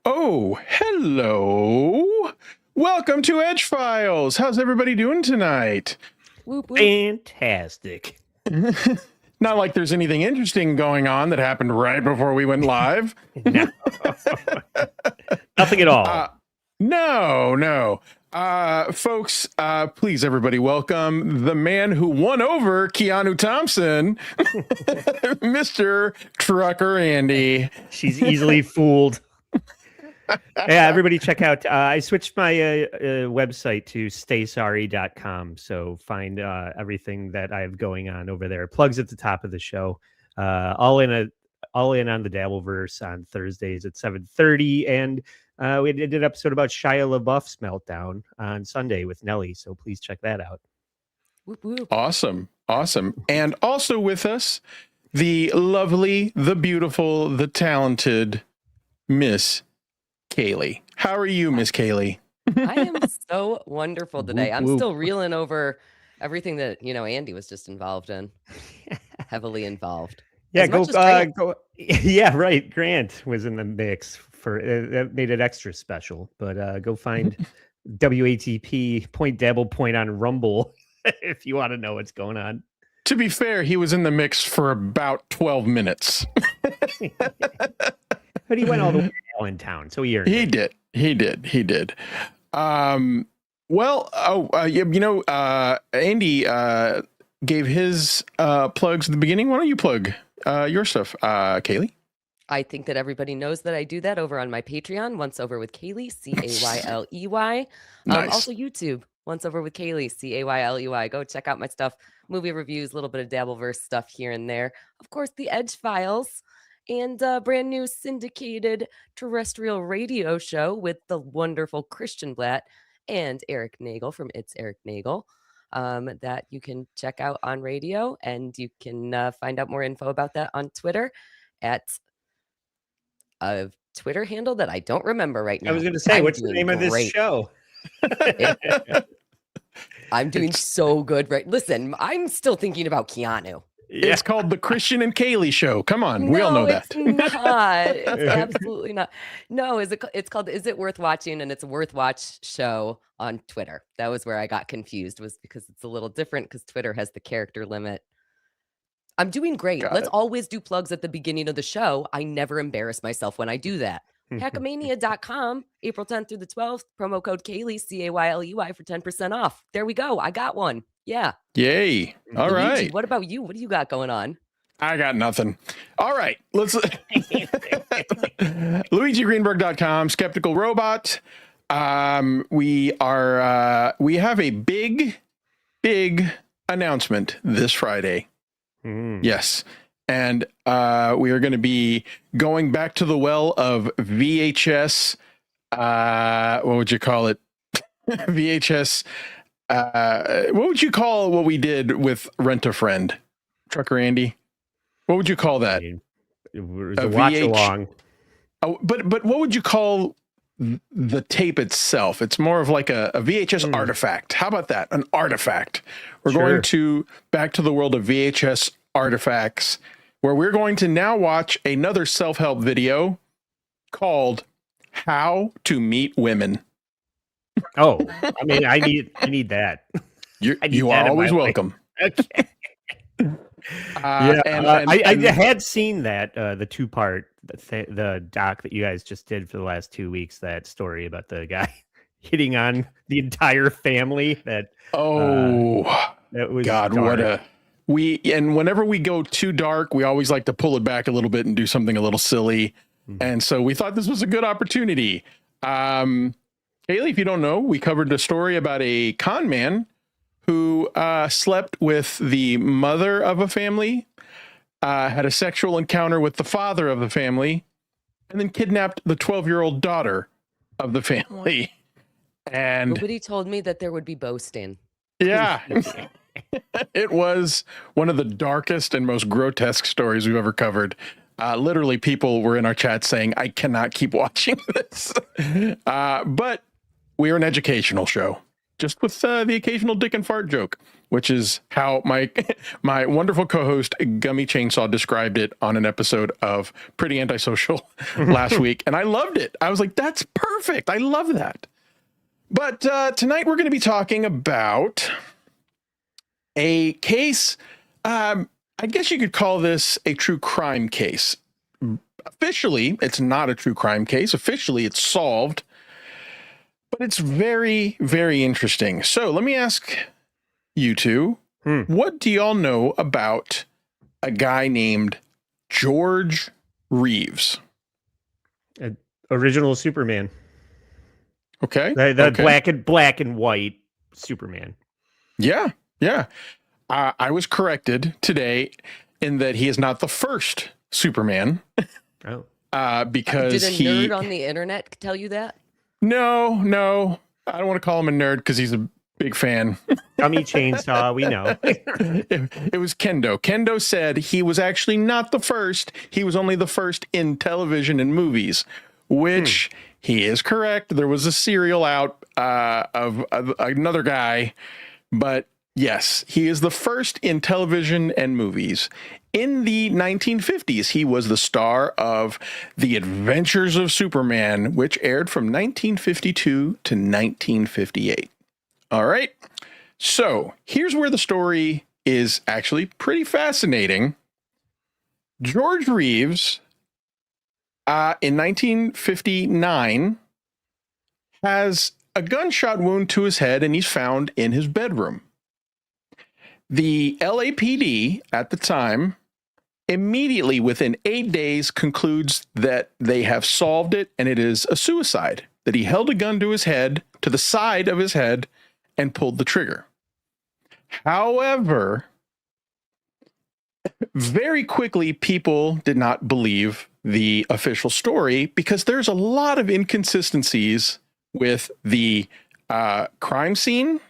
Oh, hello. Welcome to Edge Files. How's everybody doing tonight? Whoop, whoop. Fantastic. Not like there's anything interesting going on that happened right before we went live. No. Nothing at all. No. Folks, please, everybody, welcome the man who won over Keanu Thompson, Mr. Trucker Andy. She's easily fooled. Yeah, everybody check out. I switched my website to staysorry.com. So find everything that I have going on over there. Plugs at the top of the show. All in on the Dabbleverse on Thursdays at 7:30. And we did an episode about Shia LaBeouf's meltdown on Sunday with Nelly. So please check that out. Whoop, whoop. Awesome. And also with us, the lovely, the beautiful, the talented Miss Cayley. How are you, Miss Cayley? I am so wonderful today. I'm Whoop. still reeling over everything that, Andy was just involved in. Heavily involved. Yeah, As much as Grant. go. Yeah, right. Grant was in the mix for that made it extra special. But go find WATP Point Dabble Point on Rumble if you want to know what's going on. To be fair, he was in the mix for about 12 minutes. But he went all the way to Allentown, so he earned it. He did. Andy gave his plugs at the beginning. Why don't you plug your stuff, Cayley? I think that everybody knows that I do that over on my Patreon, Once Over with Cayley, Cayley. Nice. Also YouTube, Once Over with Cayley, Cayley. Go check out my stuff, movie reviews, a little bit of Dabbleverse stuff here and there. Of course, the Edge Files, and a brand new syndicated terrestrial radio show with the wonderful Christian Blatt and Eric Nagel from It's Eric Nagel that you can check out on radio. And you can find out more info about that on Twitter at a Twitter handle that I don't remember right now. I was going to say, I'm what's the doing name of this great. show? I'm doing so good. Right. Listen, I'm still thinking about Keanu. Yeah. It's called the Christian and Cayley Show. Come on, we all know that. It's not. It's absolutely not. No, it's called Is It Worth Watching? And it's a Worth Watch show on Twitter. That was where I got confused, was because it's a little different because Twitter has the character limit. I'm doing great. Got Let's it. always do plugs at the beginning of the show. I never embarrass myself when I do that. Hackmania.com, April 10th through the 12th, promo code Cayley, Cayley for 10% off. There we go. I got one. Yeah. Yay. All Luigi, right. what about you? What do you got going on? I got nothing. All right. Let's LuigiGreenberg.com, Skeptical Robot. We have a big announcement this Friday. Yes. And we are going to be going back to the well of VHS. What would you call it? VHS. What would you call what we did with Rent a Friend? Trucker Andy? What would you call that? It was a watch along. Oh, but what would you call the tape itself? It's more of like a VHS artifact. How about that? An artifact. We're going to back to the world of VHS artifacts, where we're going to now watch another self-help video called How to Meet Women. Oh, I mean, I need that. You are always welcome. Okay. I had seen that the 2-part the doc that you guys just did for the last 2 weeks. That story about the guy hitting on the entire family. That was God, dark. and whenever we go too dark, we always like to pull it back a little bit and do something a little silly. And so we thought this was a good opportunity. Cayley, if you don't know, we covered a story about a con man who slept with the mother of a family, had a sexual encounter with the father of the family, and then kidnapped the 12-year-old daughter of the family. And nobody told me that there would be boasting. yeah, it was one of the darkest and most grotesque stories we've ever covered. Literally, people were in our chat saying, I cannot keep watching this. But we're an educational show, just with the occasional dick and fart joke. which is how my my wonderful co-host Gummy Chainsaw described it on an episode of Pretty Antisocial last week, and I loved it. I was like, that's perfect. I love that. But tonight we're going to be talking about a case. I guess you could call this a true crime case. Officially, it's not a true crime case. Officially, it's solved. But it's very, very interesting. So let me ask you two, what do y'all know about a guy named George Reeves? Original Superman. Okay. The okay. black and white Superman. Yeah. Yeah. I was corrected today in that he is not the first Superman. Oh. Because Did a nerd on the internet tell you that? No. I don't want to call him a nerd because he's a big fan. Gummy Chainsaw, we know. It was Kendo. Kendo said he was actually not the first. He was only the first in television and movies, which he is correct. There was a serial out of another guy, but yes, he is the first in television and movies. In the 1950s, he was the star of The Adventures of Superman, which aired from 1952 to 1958. All right. So here's where the story is actually pretty fascinating. George Reeves, in 1959, has a gunshot wound to his head, and he's found in his bedroom. The LAPD at the time immediately within 8 days concludes that they have solved it and it is a suicide, that he held a gun to his head, to the side of his head, and pulled the trigger. However, very quickly, people did not believe the official story because there's a lot of inconsistencies with the crime scene.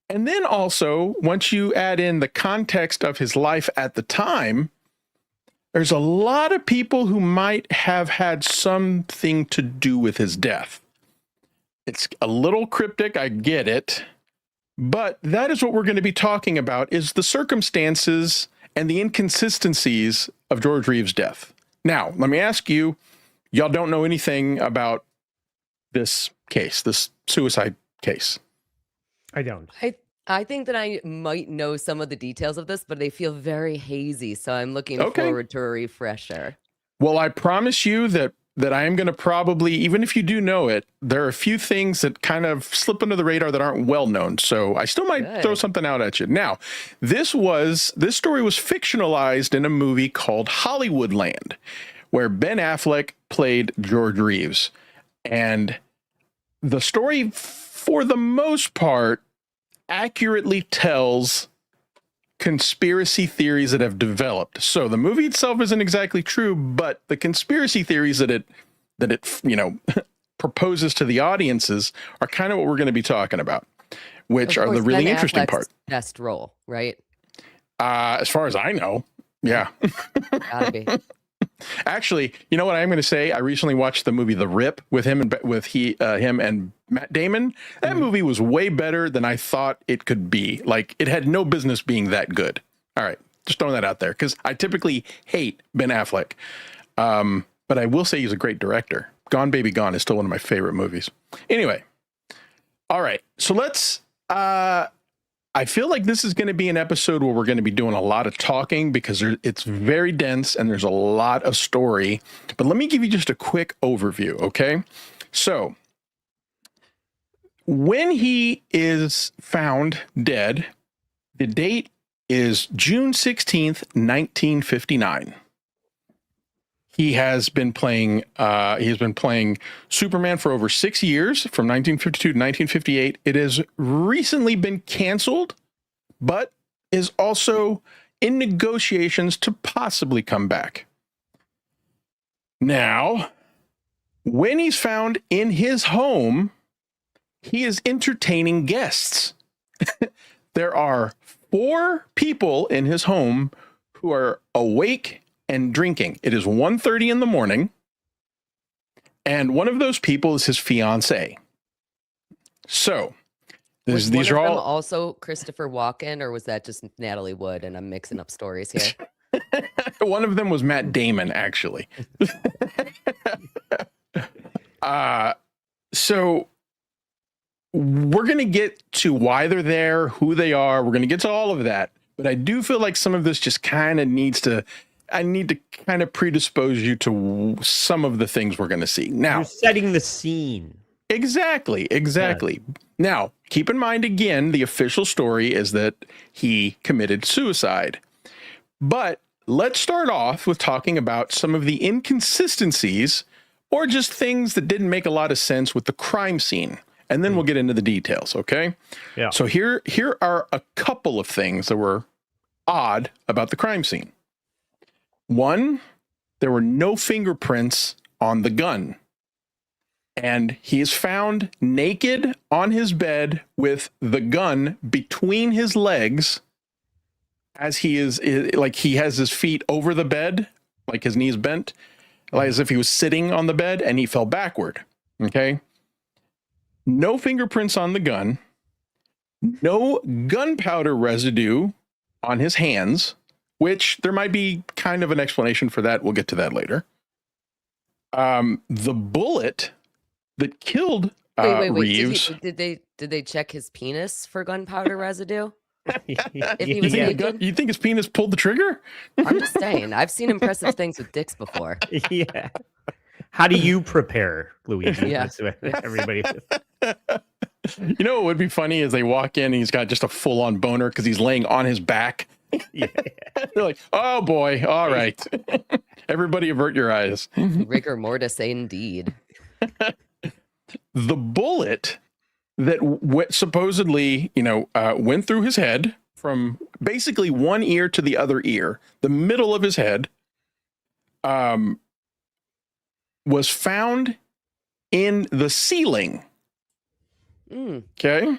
And then also, once you add in the context of his life at the time, there's a lot of people who might have had something to do with his death. It's a little cryptic, I get it, but that is what we're going to be talking about, is the circumstances and the inconsistencies of George Reeves' death. Now, let me ask you, y'all don't know anything about this case, this suicide case? I don't. I think that I might know some of the details of this, but they feel very hazy. So I'm looking forward to a refresher. Well, I promise you that I am going to probably, even if you do know it, there are a few things that kind of slip under the radar that aren't well known. So I still might throw something out at you. Now, this story was fictionalized in a movie called Hollywoodland, where Ben Affleck played George Reeves. And the story, for the most part, accurately tells conspiracy theories that have developed. So the movie itself isn't exactly true, but the conspiracy theories that it proposes to the audiences are kind of what we're going to be talking about, which are the really interesting part. Best role, right? As far as I know, yeah. Gotta be. Actually, you know what I'm going to say? I recently watched the movie The Rip with him and Matt Damon. That movie was way better than I thought it could be. Like, it had no business being that good. All right, just throwing that out there because I typically hate Ben Affleck, but I will say he's a great director. Gone Baby Gone is still one of my favorite movies. Anyway, all right, so let's. I feel like this is going to be an episode where we're going to be doing a lot of talking because it's very dense and there's a lot of story. But let me give you just a quick overview, okay? So, when he is found dead, the date is June 16th, 1959. He has been playing Superman for over 6 years, from 1952 to 1958. It has recently been canceled, but is also in negotiations to possibly come back. Now, when he's found in his home, he is entertaining guests. There are 4 people in his home who are awake and drinking. It is 1:30 in the morning, and one of those people is his fiancée. So, Was These one are of them all also Christopher Walken, or was that just Natalie Wood? And I'm mixing up stories here. one of them was Matt Damon, actually. So we're going to get to why they're there, who they are. We're going to get to all of that. But I do feel like some of this just kind of I need to kind of predispose you to some of the things we're going to see. Now, You're setting the scene. Exactly. Now, keep in mind, again, the official story is that he committed suicide. But let's start off with talking about some of the inconsistencies or just things that didn't make a lot of sense with the crime scene. And then we'll get into the details, okay? Yeah. So here are a couple of things that were odd about the crime scene. One, there were no fingerprints on the gun. And he is found naked on his bed with the gun between his legs as he has his feet over the bed, like his knees bent, like as if he was sitting on the bed, and he fell backward. Okay. No fingerprints on the gun, no gunpowder residue on his hands, which there might be kind of an explanation for that. We'll get to that later. The bullet that killed Wait. Reeves. Did they check his penis for gunpowder residue? If he was naked? You think his penis pulled the trigger? I'm just saying. I've seen impressive things with dicks before. Yeah. How do you prepare, Luigi? Yeah. That's what everybody. You know what would be funny is they walk in and he's got just a full-on boner because he's laying on his back. Yeah. They're like, oh boy, all right. Everybody avert your eyes. Rigor mortis, indeed. The bullet that supposedly, went through his head from basically one ear to the other ear, the middle of his head, was found in the ceiling. Okay.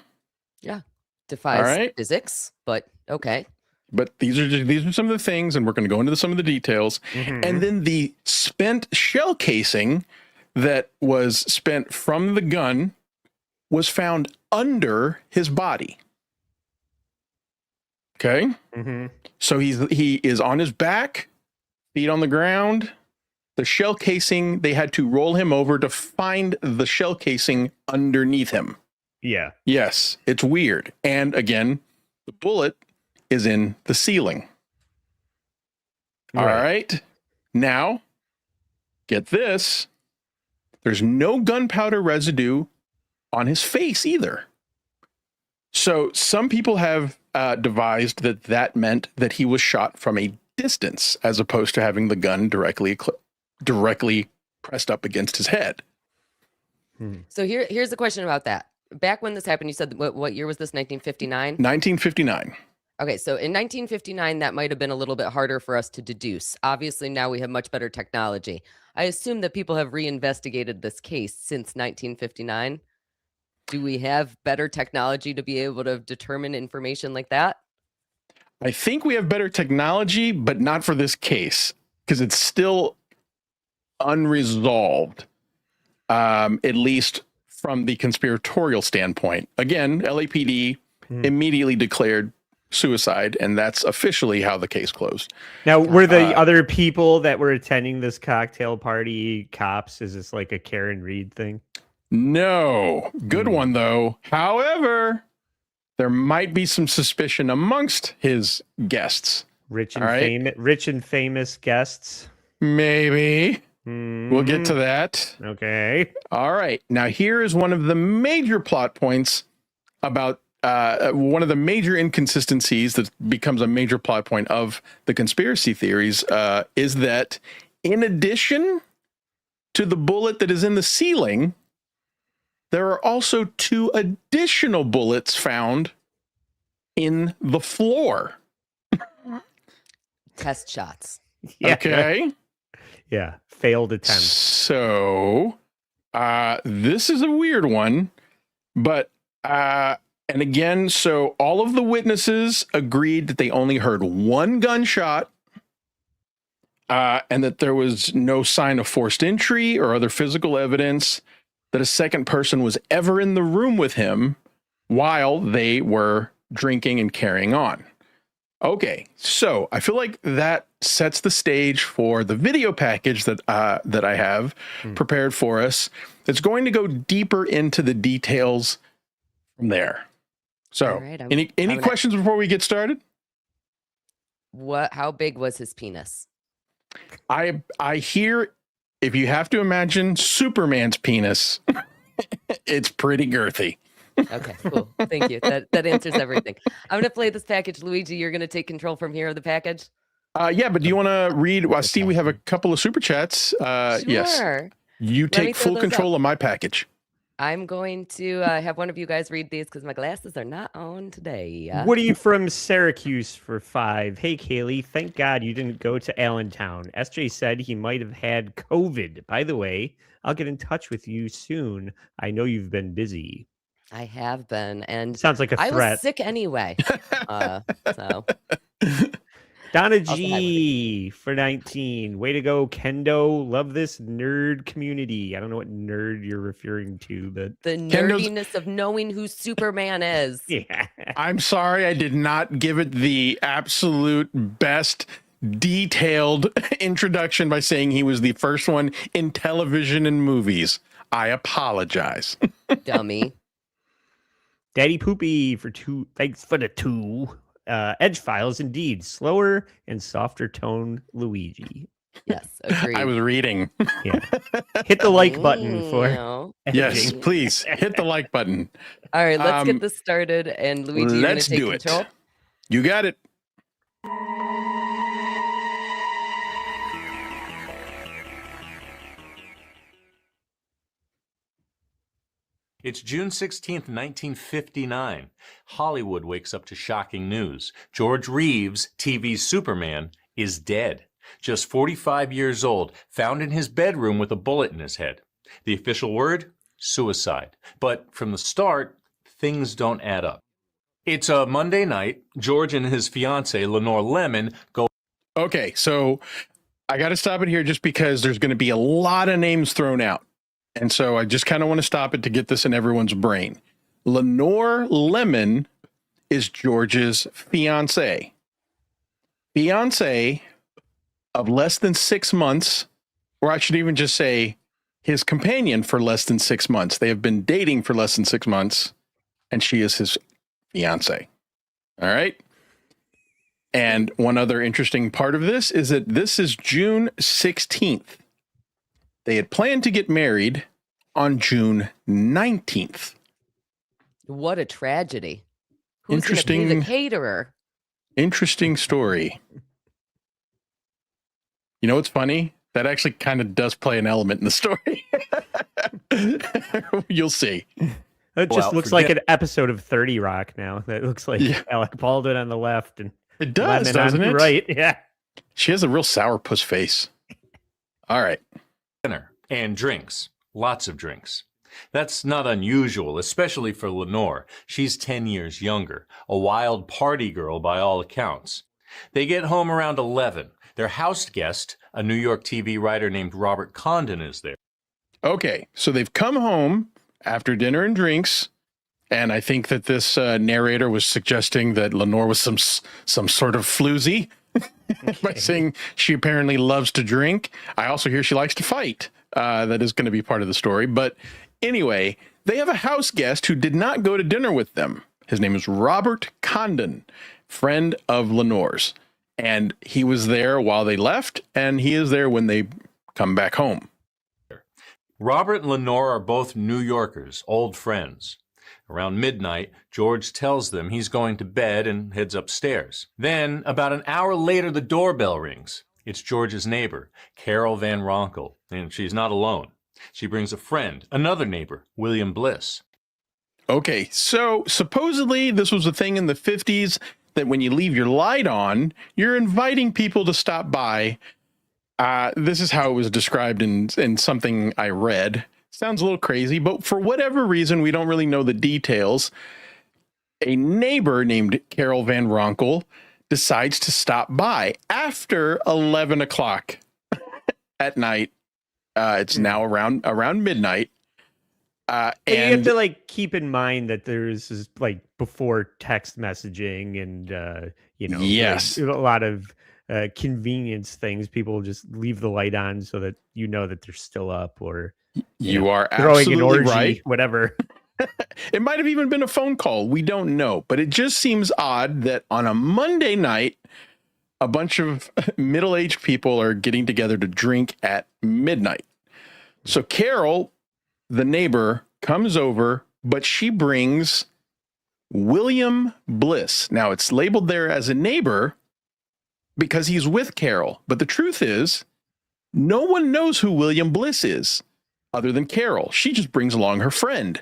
Yeah. Defies All right. physics, but okay. But these are some of the things, and we're going to go into some of the details. And then the spent shell casing that was spent from the gun was found under his body. Okay. So he is on his back, feet on the ground. The shell casing, they had to roll him over to find the shell casing underneath him. Yeah. Yes, it's weird. And again, the bullet is in the ceiling. All right. Now, get this. There's no gunpowder residue on his face either. So some people have devised that meant that he was shot from a distance as opposed to having the gun directly pressed up against his head. So here's the question about that. Back when this happened, you said what year was this? 1959? 1959. Okay, so in 1959, that might have been a little bit harder for us to deduce. Obviously, now we have much better technology. I assume that people have reinvestigated this case since 1959. Do we have better technology to be able to determine information like that? I think we have better technology, but not for this case because it's still unresolved, at least from the conspiratorial standpoint. Again, LAPD immediately declared suicide, and that's officially how the case closed. Now, were the other people that were attending this cocktail party cops? Is this like a Karen Reed thing? No. Good one, though. However, there might be some suspicion amongst his guests. Rich and famous guests. Maybe. We'll get to that. Okay. All right. Now, here is one of the major plot points about one of the major inconsistencies that becomes a major plot point of the conspiracy theories is that in addition to the bullet that is in the ceiling, there are also two additional bullets found in the floor. Test shots. Yeah. Okay. Yeah. Failed attempt. So this is a weird one, but and again, so all of the witnesses agreed that they only heard one gunshot and that there was no sign of forced entry or other physical evidence that a second person was ever in the room with him while they were drinking and carrying on. Okay, so I feel like that sets the stage for the video package that I have prepared for us. It's going to go deeper into the details from there. So, All right, any questions before we get started? How big was his penis? I hear, if you have to imagine Superman's penis, it's pretty girthy. Okay, cool. Thank you. That answers everything. I'm gonna play this package. Luigi, you're gonna take control from here of the package. Yeah, but do you want to read? Well, I see we have a couple of super chats. Yes, Sure. you take full control of my package. I'm going to have one of you guys read these because my glasses are not on today. Woody from Syracuse for 5. Hey, Cayley, thank God you didn't go to Allentown. SJ said he might have had COVID. By the way, I'll get in touch with you soon. I know you've been busy. I have been, and Sounds like a threat. I was sick anyway. So Donna G for 19. Way to go, Kendo. Love this nerd community. I don't know what nerd you're referring to, but the nerdiness of knowing who Superman is. yeah. I'm sorry, I did not give it the absolute best detailed introduction by saying he was the first one in television and movies. I apologize. Dummy. Daddy Poopy for 2. Thanks for the 2. Edge Files, indeed. Slower and softer tone Luigi. Yes, agreed. I was reading. Yeah. Hit the like button for Yes, edging. please hit the like button. All right, let's get this started. And Luigi, you're gonna Let's take do control. it. You got it. It's June 16th, 1959. Hollywood wakes up to shocking news. George Reeves, TV's Superman, is dead. Just 45 years old, found in his bedroom with a bullet in his head. The official word? Suicide. But from the start, things don't add up. It's a Monday night. George and his fiancée, Lenore Lemon, go... Okay, so I got to stop it here just because there's going to be a lot of names thrown out. And so I just kind of want to stop it to get this in everyone's brain. Lenore Lemon is George's fiance. Fiance of less than 6 months, or I should even just say his companion for less than 6 months. They have been dating for less than 6 months, and she is his fiance. All right. And one other interesting part of this is that this is June 16th. They had planned to get married on June 19th. What a tragedy. Who's Interesting. gonna pay the caterer? Interesting story. You know what's funny? That actually kind of does play an element in the story. You'll see. It just looks like an episode of 30 Rock now. That looks like Alec Baldwin on the left and it does, Lemon doesn't on it? the right. Yeah. She has a real sourpuss face. All right. dinner and drinks. Lots of drinks. That's not unusual, especially for Lenore. She's 10 years younger, a wild party girl by all accounts. They get home around 11. Their house guest, a New York TV writer named Robert Condon, is there. Okay, so they've come home after dinner and drinks, and I think that this narrator was suggesting that Lenore was some sort of floozy by saying she apparently loves to drink. I also hear she likes to fight. That is going to be part of the story. But anyway, they have a house guest who did not go to dinner with them. His name is Robert Condon, friend of Lenore's. And he was there while they left, and he is there when they come back home. Robert and Lenore are both New Yorkers, old friends. Around midnight, George tells them he's going to bed and heads upstairs. Then, about an hour later, the doorbell rings. It's George's neighbor, Carol Van Ronkel, and she's not alone. She brings a friend, another neighbor, William Bliss. Okay, so supposedly this was a thing in the 50s that when you leave your light on, you're inviting people to stop by. This is how it was described in something I read. Sounds a little crazy, but for whatever reason, we don't really know the details. A neighbor named Carol Van Ronkel decides to stop by after 11 o'clock at night. It's now around midnight. But you have to like keep in mind that there's this, like before text messaging and like, yes, a lot of convenience things. People just leave the light on so that you know that they're still up, or you are throwing an absolutely orgy, right. whatever. It might have even been a phone call. We don't know, but it just seems odd that on a Monday night, a bunch of middle-aged people are getting together to drink at midnight. So Carol, the neighbor, comes over, but she brings William Bliss. Now it's labeled there as a neighbor because he's with Carol. But the truth is, no one knows who William Bliss is other than Carol. She just brings along her friend.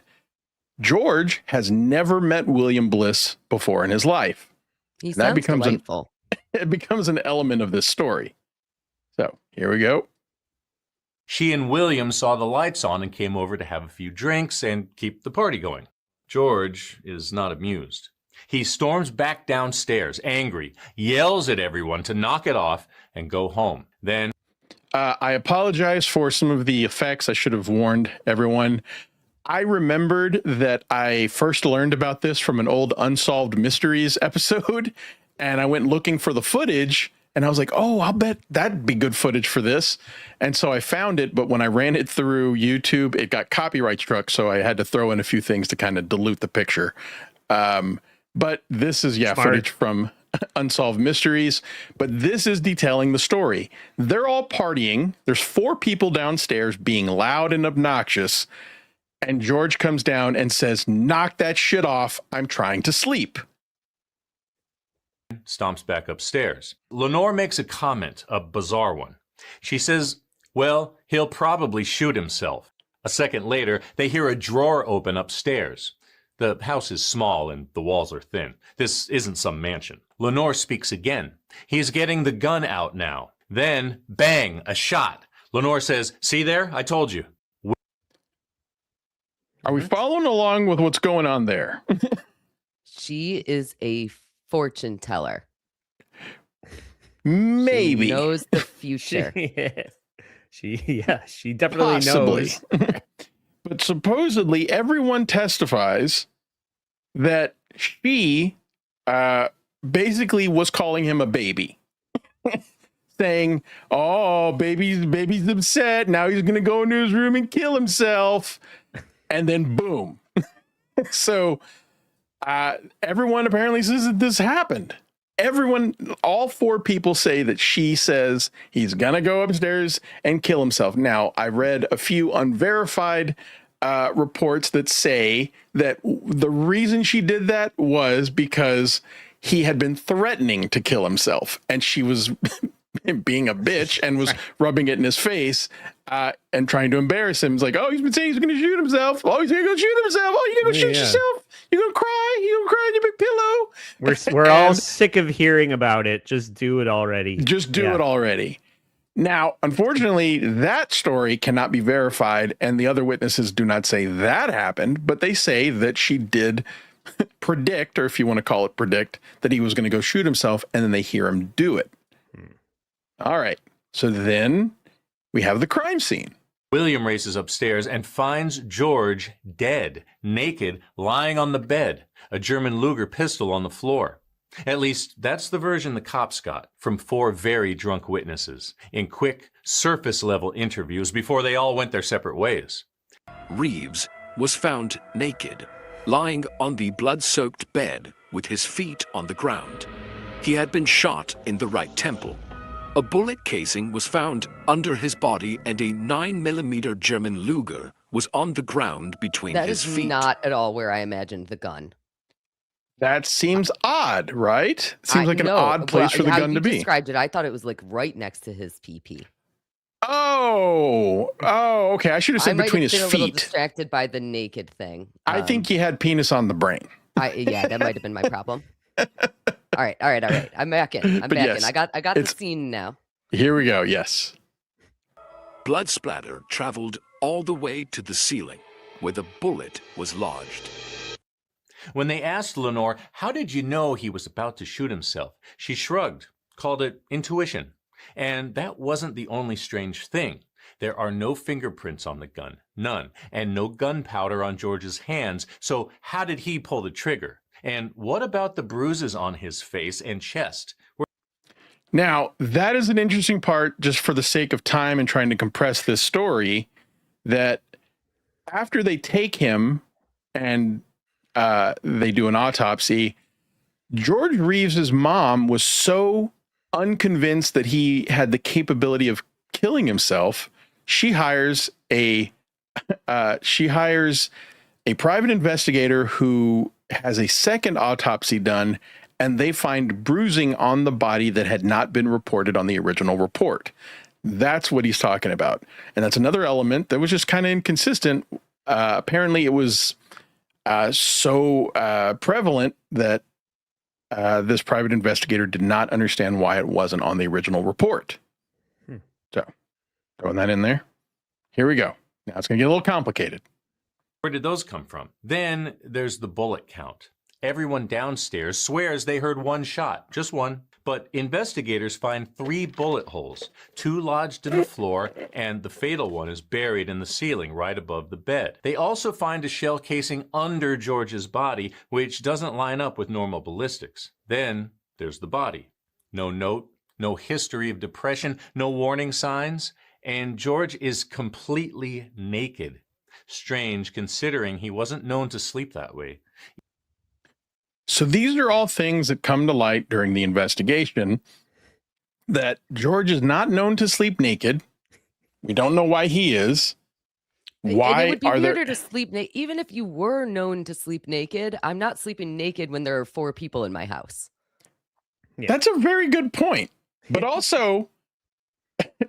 George has never met William Bliss before in his life. He That sounds becomes delightful. It becomes an element of this story. So here we go. She and William saw the lights on and came over to have a few drinks and keep the party going. George is not amused. He storms back downstairs, angry, yells at everyone to knock it off and go home. Then I apologize for some of the effects. I should have warned everyone. I remembered that I first learned about this from an old Unsolved Mysteries episode, and I went looking for the footage, and I was like, oh, I'll bet that'd be good footage for this. And so I found it, but when I ran it through YouTube, it got copyright struck, so I had to throw in a few things to kind of dilute the picture. But this is, Smart. footage from Unsolved Mysteries, but this is detailing the story. They're all partying. There's 4 people downstairs being loud and obnoxious, and George comes down and says, knock that shit off. I'm trying to sleep. stomps back upstairs. Lenore makes a comment, a bizarre one. She says, well, he'll probably shoot himself. A second later, they hear a drawer open upstairs. The house is small and the walls are thin. This isn't some mansion. Lenore speaks again. He's getting the gun out now. Then, bang, a shot. Lenore says, see there? I told you. Are we following along with what's going on there? She is a fortune teller. Maybe. She knows the future. She definitely Possibly. knows. But supposedly everyone testifies that she basically was calling him a baby. Saying, oh, baby's upset. Now he's going to go into his room and kill himself. And then boom. So everyone apparently says that this happened. Everyone, all 4 people say that she says he's going to go upstairs and kill himself. Now, I read a few unverified reports that say that the reason she did that was because he had been threatening to kill himself, and she was being a bitch and was rubbing it in his face and trying to embarrass him. It's like, oh, he's been saying he's going to shoot himself. Oh, he's going to go shoot himself. Oh, you're going to shoot yourself. You're going to cry. You're going to cry in your big pillow. We're all sick of hearing about it. Just do it already. Just do it already. Now, unfortunately, that story cannot be verified, and the other witnesses do not say that happened, but they say that she did predict, or if you want to call it predict, that he was going to go shoot himself, and then they hear him do it. All right. So then we have the crime scene. William races upstairs and finds George dead, naked, lying on the bed, a German Luger pistol on the floor. At least that's the version the cops got from 4 very drunk witnesses in quick, surface-level interviews before they all went their separate ways. Reeves was found naked, lying on the blood-soaked bed with his feet on the ground. He had been shot in the right temple. A bullet casing was found under his body, and a 9mm German Luger was on the ground between That his is feet. not at all where I imagined the gun. That seems odd, right? Seems like an No, odd place for the how gun you to be. described it, I thought it was like right next to his PP. Oh, okay. I should have I said might between have his been a little feet. distracted by the naked thing. I think he had penis on the brain. Yeah, that might have been my problem. All right. I'm back in. But yes, I got the scene now. Here we go. Yes. Blood splatter traveled all the way to the ceiling, where the bullet was lodged. When they asked Lenore, how did you know he was about to shoot himself? She shrugged, called it intuition. And that wasn't the only strange thing. There are no fingerprints on the gun, none, and no gunpowder on George's hands. So how did he pull the trigger? And what about the bruises on his face and chest? Now, that is an interesting part, just for the sake of time and trying to compress this story, that after they take him and they do an autopsy, George Reeves's mom was so unconvinced that he had the capability of killing himself, she hires a private investigator who has a second autopsy done, and they find bruising on the body that had not been reported on the original report. That's what he's talking about. And that's another element that was just kind of inconsistent. Apparently it was so prevalent that this private investigator did not understand why it wasn't on the original report. So throwing that in there. Here we go. Now it's going to get a little complicated. Where did those come from? Then there's the bullet count. Everyone downstairs swears they heard one shot, just one. But investigators find 3 bullet holes, 2 lodged in the floor, and the fatal one is buried in the ceiling right above the bed. They also find a shell casing under George's body, which doesn't line up with normal ballistics. Then there's the body. No note, no history of depression, no warning signs, and George is completely naked. Strange, considering he wasn't known to sleep that way. So these are all things that come to light during the investigation, that George is not known to sleep naked. We don't know why he is. Why it would be are weirder there... to sleep naked. Even if you were known to sleep naked, I'm not sleeping naked when there are 4 people in my house. Yeah. That's a very good point. But also,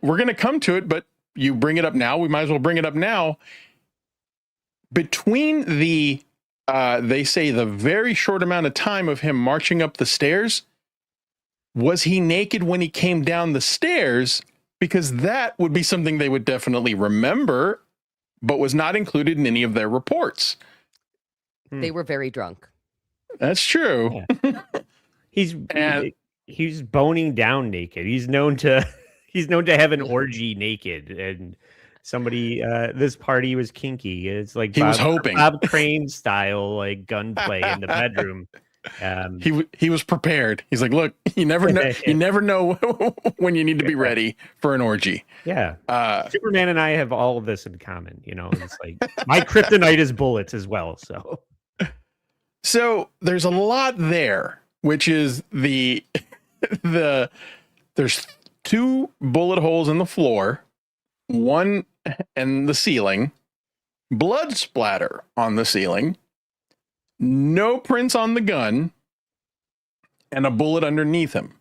we're going to come to it, but you bring it up now. We might as well bring it up now. Between the, they say, the very short amount of time of him marching up the stairs, was he naked when he came down the stairs? Because that would be something they would definitely remember, but was not included in any of their reports. They were very drunk. That's true. Yeah. He's boning down naked. He's known to have an orgy naked, and somebody this party was kinky. It's like He was hoping. Bob Crane style, like gunplay in the bedroom. He was prepared. He's like, look, you never know. You never know when you need to be ready for an orgy. Yeah. Superman and I have all of this in common. You know, it's like my kryptonite is bullets as well. So there's a lot there, which is there's 2 bullet holes in the floor, 1 in the ceiling, blood splatter on the ceiling, no prints on the gun, and a bullet underneath him.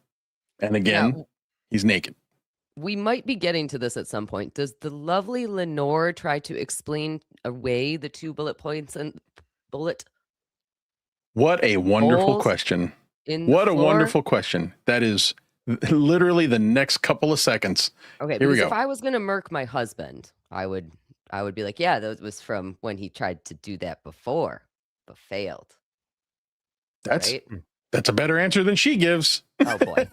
And again, Yeah. He's naked. We might be getting to this at some point. Does the lovely Lenore try to explain away the 2 bullet points and bullet What a wonderful holes question. in the What a floor? wonderful question. That is literally the next couple of seconds. Okay, Here we because go. if I was going to murk my husband, I would be like, yeah, that was from when he tried to do that before, but failed. That's Right? a better answer than she gives. Oh boy.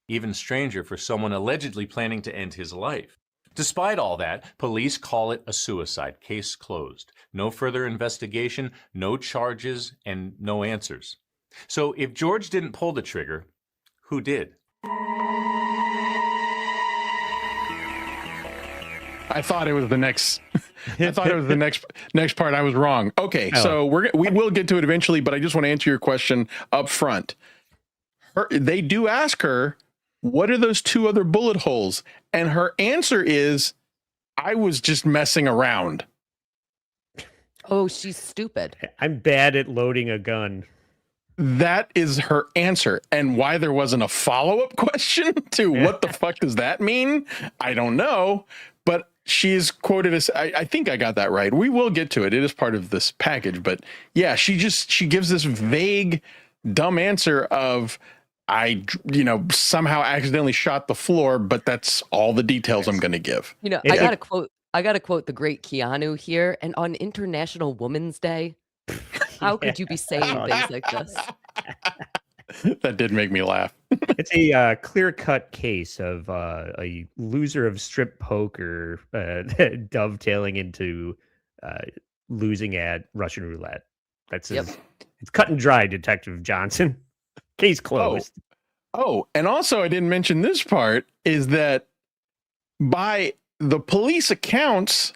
Even stranger for someone allegedly planning to end his life. Despite all that, police call it a suicide, case closed. No further investigation, no charges, and no answers. So if George didn't pull the trigger, who did? I thought it was the next. I thought it was the next part. I was wrong. Okay, Oh. so we will get to it eventually, but I just want to answer your question up front. They do ask her, what are those 2 other bullet holes? And her answer is, I was just messing around. Oh, she's stupid. I'm bad at loading a gun. That is her answer. And why there wasn't a follow-up question to what the fuck does that mean? I don't know. But she's quoted as, I think I got that right. We will get to it. It is part of this package. But yeah, she gives this vague, dumb answer of, I somehow accidentally shot the floor, but that's all the details I'm going to give. You know, I got to quote the great Keanu here. And on International Women's Day, how could you be saying things like this? That did make me laugh. It's a clear-cut case of a loser of strip poker dovetailing into losing at Russian roulette. That's Yep. It's cut and dry, Detective Johnson. Case closed. Oh, and also I didn't mention this part is that by the police accounts,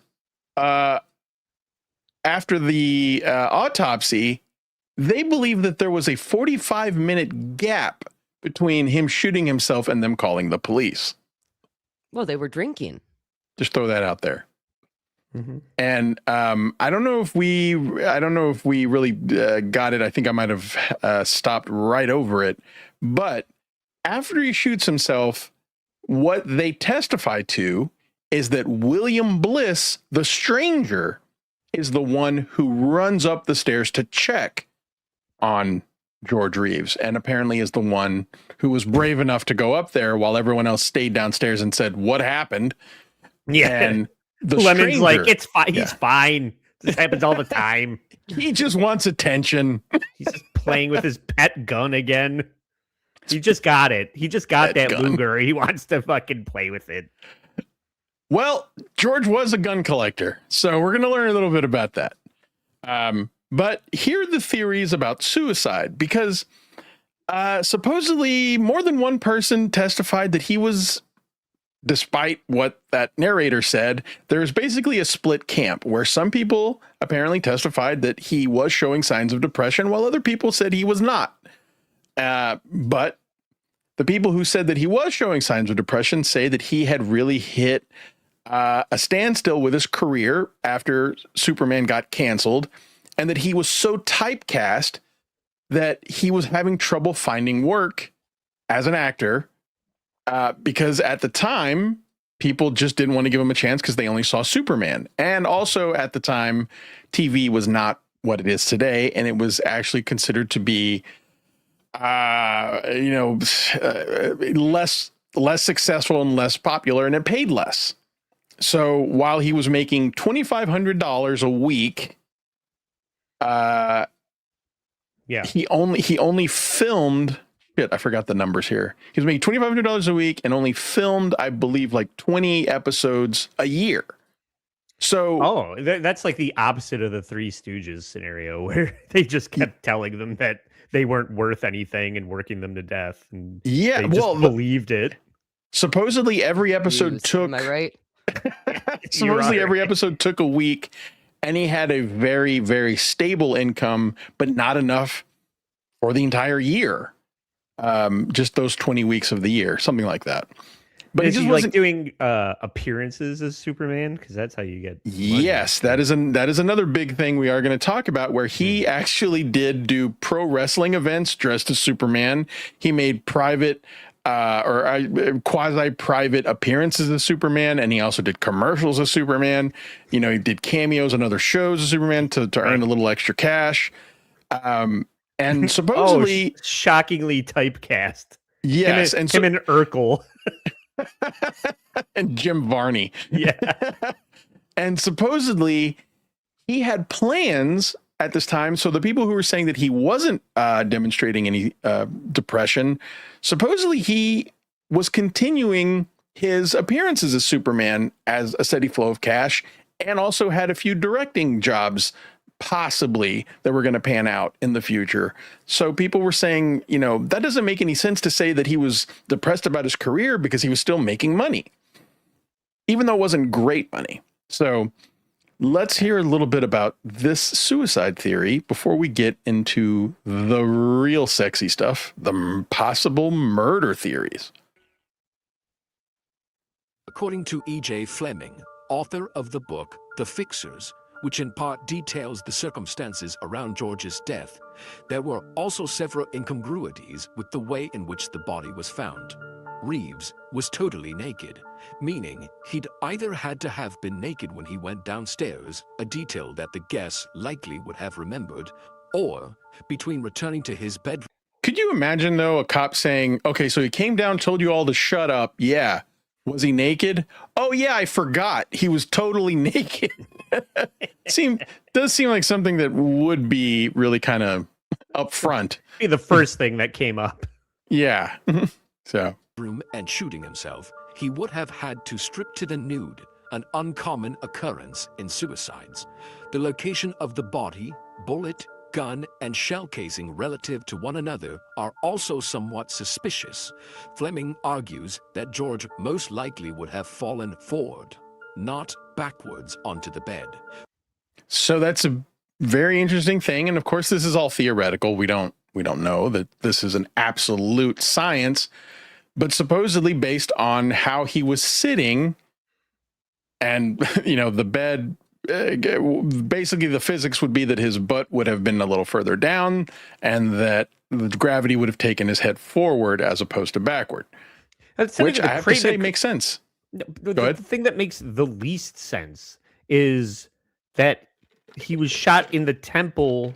after the autopsy, they believe that there was a 45-minute gap between him shooting himself and them calling the police. Well, they were drinking. Just throw that out there. Mm-hmm. And I don't know if we really got it. I think I might have stopped right over it. But after he shoots himself, what they testify to is that William Bliss, the stranger, is the one who runs up the stairs to check on George Reeves, and apparently is the one who was brave enough to go up there while everyone else stayed downstairs and said, "What happened?" Yeah. And the Lemon's stranger, like, it's fine. Yeah. He's fine. This happens all the time. he just wants attention. He's just playing with his pet gun again. He just got it. He just got Pet that gun. Luger. He wants to fucking play with it. Well, George was a gun collector, so we're going to learn a little bit about that. But here are the theories about suicide, because supposedly more than one person testified that he was, despite what that narrator said, there's basically a split camp where some people apparently testified that he was showing signs of depression, while other people said he was not. But the people who said that he was showing signs of depression say that he had really hit a standstill with his career after Superman got canceled, and that he was so typecast that he was having trouble finding work as an actor, because at the time, people just didn't want to give him a chance because they only saw Superman. And also at the time, TV was not what it is today, and it was actually considered to be less successful and less popular, and it paid less. So while he was making $2,500 a week, he only filmed. Shit, I forgot the numbers here. He was making $2,500 a week and only filmed, I believe, like 20 episodes a year. So, that's like the opposite of the Three Stooges scenario, where they just kept telling them that they weren't worth anything and working them to death. And yeah, they just believed it. Supposedly every episode took. Am I right? Supposedly every episode took a week, and he had a very, very stable income, but not enough for the entire year. Just those 20 weeks of the year, something like that. But is he just he wasn't like doing appearances as Superman? Because that's how you get money. Yes, that is another big thing we are going to talk about, where he actually did do pro wrestling events dressed as Superman. He made private quasi-private appearances as Superman, and he also did commercials as Superman. He did cameos on other shows as Superman to earn a little extra cash. And supposedly, shockingly typecast. Yes, him and Urkel. And Jim Varney. Yeah. And supposedly he had plans at this time. So the people who were saying that he wasn't demonstrating any depression, supposedly he was continuing his appearances as Superman as a steady flow of cash, and also had a few directing jobs possibly that were going to pan out in the future. So people were saying, that doesn't make any sense to say that he was depressed about his career, because he was still making money, even though it wasn't great money. So let's hear a little bit about this suicide theory before we get into the real sexy stuff, the possible murder theories. According to E.J. Fleming, author of the book The Fixers, which in part details the circumstances around George's death, there were also several incongruities with the way in which the body was found. Reeves was totally naked, meaning he'd either had to have been naked when he went downstairs, a detail that the guests likely would have remembered, or between returning to his bedroom. Could you imagine, though, a cop saying, okay, so he came down, told you all to shut up. Yeah. Was he naked? Oh, yeah, I forgot. He was totally naked. Does seem like something that would be really kind of up front. Be the first thing that came up. Yeah. So Room and shooting himself, he would have had to strip to the nude, an uncommon occurrence in suicides. The location of the body, bullet, gun, and shell casing relative to one another are also somewhat suspicious. Fleming argues that George most likely would have fallen forward, not backwards onto the bed. So that's a very interesting thing. And of course, this is all theoretical. We don't know that this is an absolute science, but supposedly based on how he was sitting and, the bed, basically the physics would be that his butt would have been a little further down and that the gravity would have taken his head forward as opposed to backward, which I have to say makes sense. The thing that makes the least sense is that he was shot in the temple,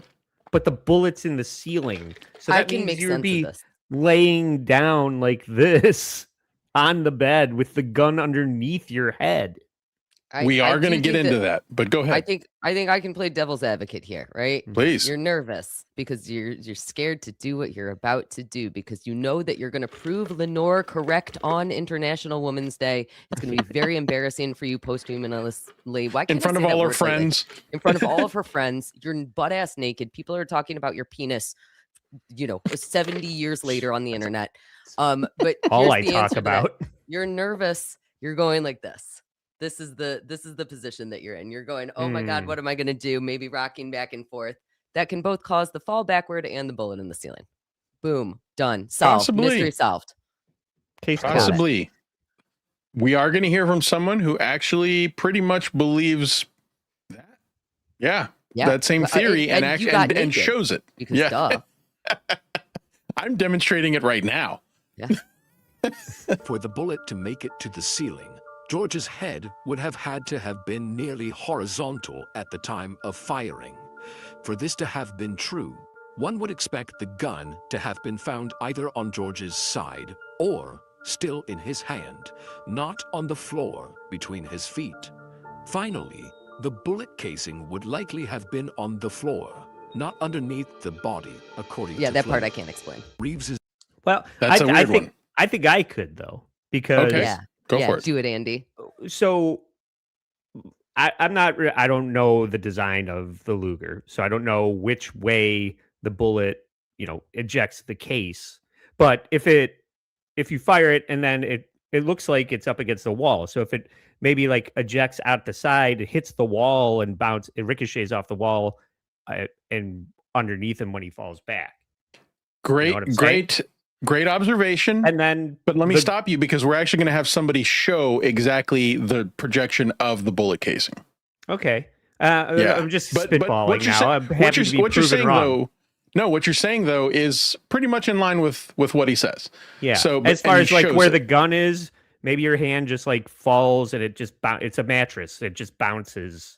but the bullet's in the ceiling. So that means you would be laying down like this on the bed with the gun underneath your head. We are going to get into that, but go ahead. I think I can play devil's advocate here, right? Please. You're nervous because you're scared to do what you're about to do because you know that you're going to prove Lenore correct on International Women's Day. It's going to be very embarrassing for you posthumously. In front of all her friends. In front of all of her friends. You're butt ass naked. People are talking about your penis, 70 years later on the internet. But all I talk about. You're nervous. You're going like this. This is the position that you're in. You're going, oh my God, what am I going to do? Maybe rocking back and forth. That can both cause the fall backward and the bullet in the ceiling. Boom. Done. Solved. Possibly. Mystery solved. Case Possibly. We are going to hear from someone who actually pretty much believes that. Yeah. That same theory and shows it. Because duh. I'm demonstrating it right now. Yeah. For the bullet to make it to the ceiling, George's head would have had to have been nearly horizontal at the time of firing. For this to have been true, one would expect the gun to have been found either on George's side or still in his hand, not on the floor between his feet. Finally, the bullet casing would likely have been on the floor, not underneath the body, according to that Flynn. part I can't explain. Reeves is Well, That's a weird one. I think I could though, because Go for it. Do it, Andy. So I don't know the design of the Luger, so I don't know which way the bullet, ejects the case. But if you fire it and then it looks like it's up against the wall. So if it maybe like ejects out the side, it hits the wall and it ricochets off the wall and underneath him when he falls back. Great observation. And then, but let me stop you because we're actually going to have somebody show exactly the projection of the bullet casing. Okay. I'm just spitballing now. I'm happy to be proven wrong. What you're saying though is pretty much in line with what he says. Yeah. So as far as like where the gun is, maybe your hand just like falls and it's a mattress. It just bounces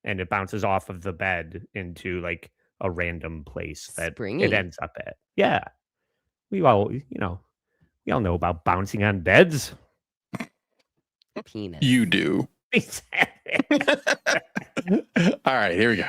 and it bounces off of the bed into like a random place that it ends up at. Yeah. We all know about bouncing on beds. Penis. You do. All right, here we go.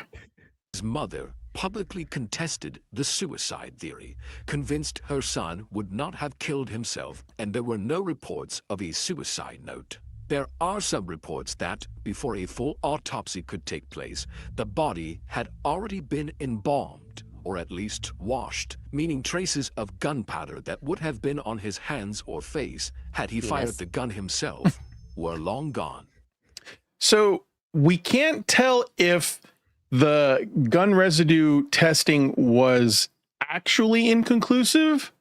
His mother publicly contested the suicide theory, convinced her son would not have killed himself, and there were no reports of a suicide note. There are some reports that, before a full autopsy could take place, the body had already been embalmed, or at least washed, meaning traces of gunpowder that would have been on his hands or face had he fired the gun himself were long gone. So we can't tell if the gun residue testing was actually inconclusive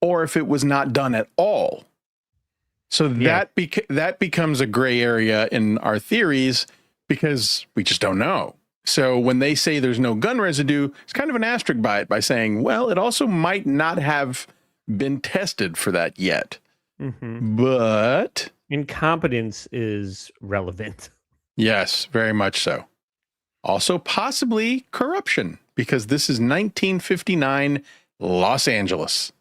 or if it was not done at all. So that becomes a gray area in our theories because we just don't know. So when they say there's no gun residue, it's kind of an asterisk by it by saying, well, it also might not have been tested for that yet. Mm-hmm. But incompetence is relevant. Yes, very much so. Also possibly corruption because this is 1959 Los Angeles.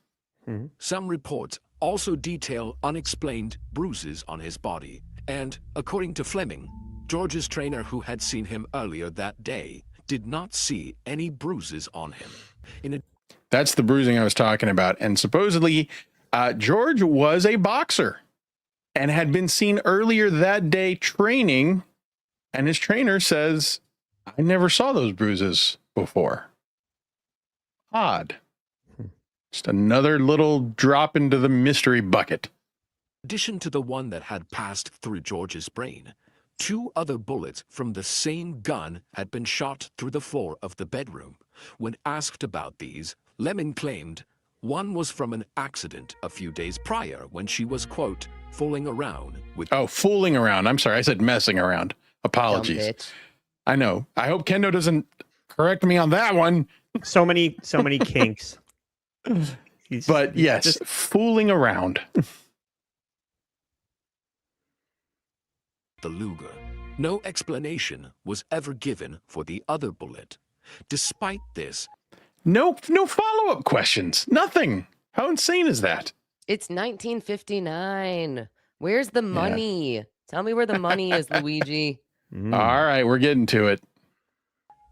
Mm-hmm. Some reports also detail unexplained bruises on his body. And according to Fleming, George's trainer who had seen him earlier that day did not see any bruises on him. That's the bruising I was talking about. And supposedly, George was a boxer and had been seen earlier that day training. And his trainer says, I never saw those bruises before. Odd. Just another little drop into the mystery bucket. In addition to the one that had passed through George's brain, 2 other bullets from the same gun had been shot through the floor of the bedroom. When asked about these, Lemon claimed one was from an accident a few days prior when she was, quote, fooling around with... Oh, fooling around. I'm sorry. I said messing around. Apologies. Dumb bitch. I know. I hope Kendo doesn't correct me on that one. So many kinks. But yes, fooling around. the Luger. No explanation was ever given for the other bullet. Despite this, No follow-up questions. Nothing. How insane is that? It's 1959. Where's the money? Tell me where the money is, Luigi. Mm. All right, we're getting to it.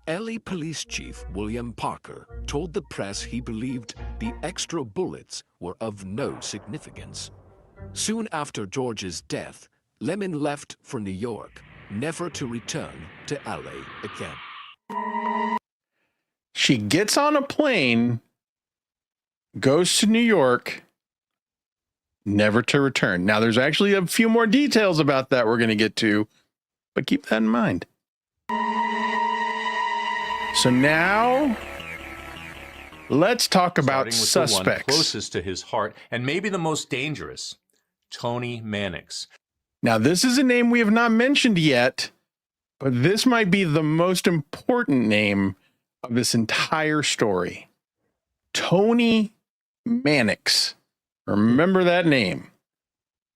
LA Police Chief William Parker told the press he believed the extra bullets were of no significance. Soon after George's death, Lemon left for New York, never to return to LA again. She gets on a plane, goes to New York, never to return. Now, there's actually a few more details about that we're going to get to, but keep that in mind. So now, let's talk about Starting with the one suspects. closest to his heart and maybe the most dangerous, Tony Mannix. Now, this is a name we have not mentioned yet, but this might be the most important name of this entire story. Tony Mannix. Remember that name.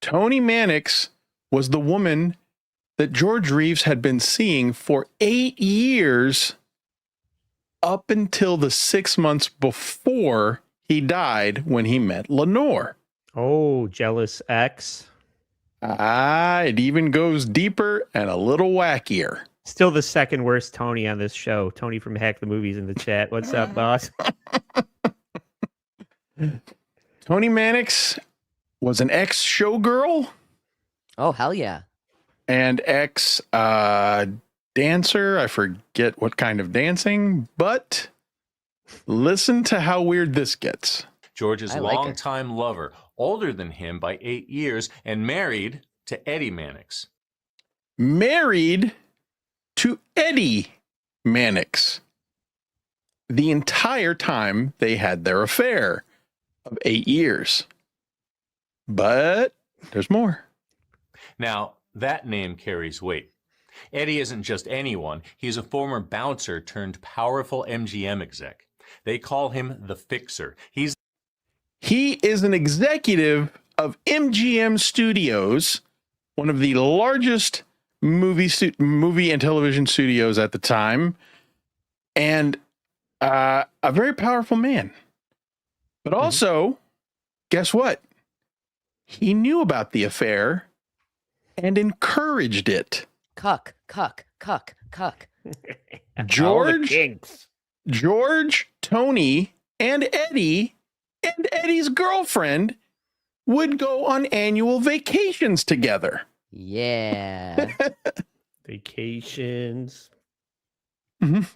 Tony Mannix was the woman that George Reeves had been seeing for 8 years up until the 6 months before he died when he met Lenore. Oh, jealous ex. It even goes deeper and a little wackier. Still the second worst Tony on this show. Tony from Hack the Movies in the chat. What's up, boss? Tony Mannix was an ex-showgirl Oh, hell yeah. and ex dancer. I forget what kind of dancing, but listen to how weird this gets. George's I like her. longtime lover, older than him by 8 years, and married to Eddie Mannix. Married to Eddie Mannix the entire time they had their affair of 8 years. But there's more. Now, that name carries weight. Eddie isn't just anyone. He's a former bouncer turned powerful MGM exec. They call him the Fixer. He is an executive of MGM Studios, one of the largest movie and television studios at the time, and a very powerful man. But also, guess what? He knew about the affair and encouraged it. Cuck. All the kinks. George, Tony, and Eddie, and Eddie's girlfriend would go on annual vacations together. Yeah. Vacations.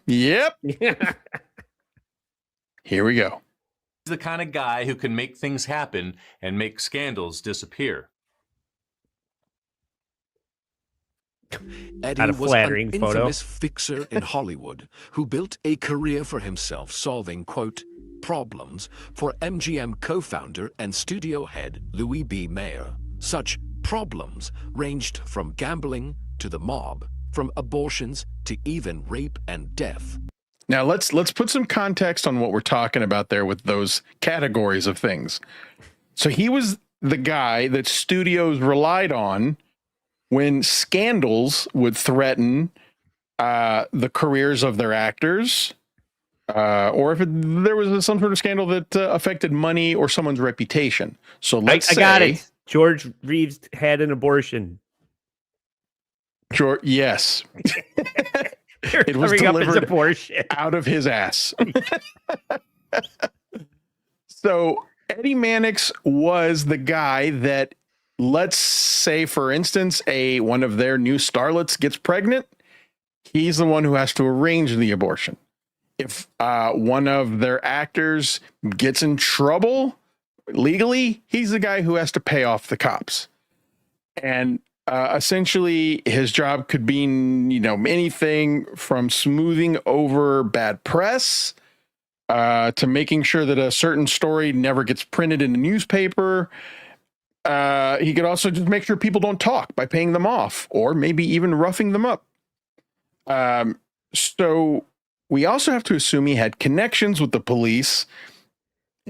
Yep. Here we go. He's the kind of guy who can make things happen and make scandals disappear. Eddie Not a was flattering an photo. infamous fixer in Hollywood who built a career for himself solving, quote, problems for MGM co-founder and studio head Louis B. Mayer. Such problems ranged from gambling to the mob, from abortions to even rape and death. Now let's put some context on what we're talking about there with those categories of things. So he was the guy that studios relied on when scandals would threaten the careers of their actors, or if there was some sort of scandal that affected money or someone's reputation. So let's I got it. George Reeves had an abortion. George, yes, They're it was covering up his delivered abortion. out of his ass. So Eddie Mannix was the guy that, let's say, for instance, one of their new starlets gets pregnant. He's the one who has to arrange the abortion. If one of their actors gets in trouble legally, he's the guy who has to pay off the cops. And essentially, his job could be, anything from smoothing over bad press to making sure that a certain story never gets printed in the newspaper. He could also just make sure people don't talk by paying them off, or maybe even roughing them up. So we also have to assume he had connections with the police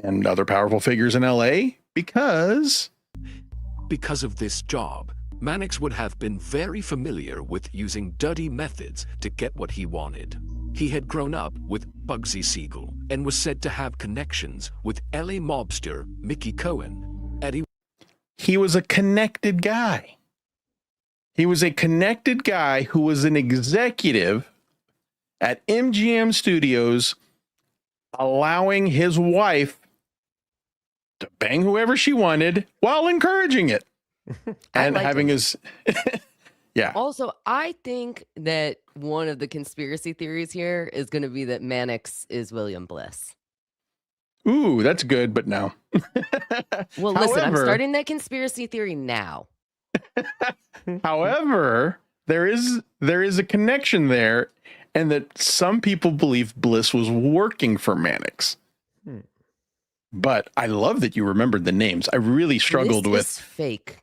and other powerful figures in LA because Because of this job, Mannix would have been very familiar with using dirty methods to get what he wanted. He had grown up with Bugsy Siegel and was said to have connections with LA mobster Mickey Cohen. Eddie he was a connected guy. He was a connected guy who was an executive at MGM Studios, allowing his wife to bang whoever she wanted while encouraging it and having his yeah. Also, I think that one of the conspiracy theories here is going to be that Mannix is William Bliss. Ooh, that's good, but no. Well, listen, I'm However- starting that conspiracy theory now. However, there is a connection there, and that some people believe Bliss was working for Mannix. But I love that you remembered the names. I really struggled This with is fake.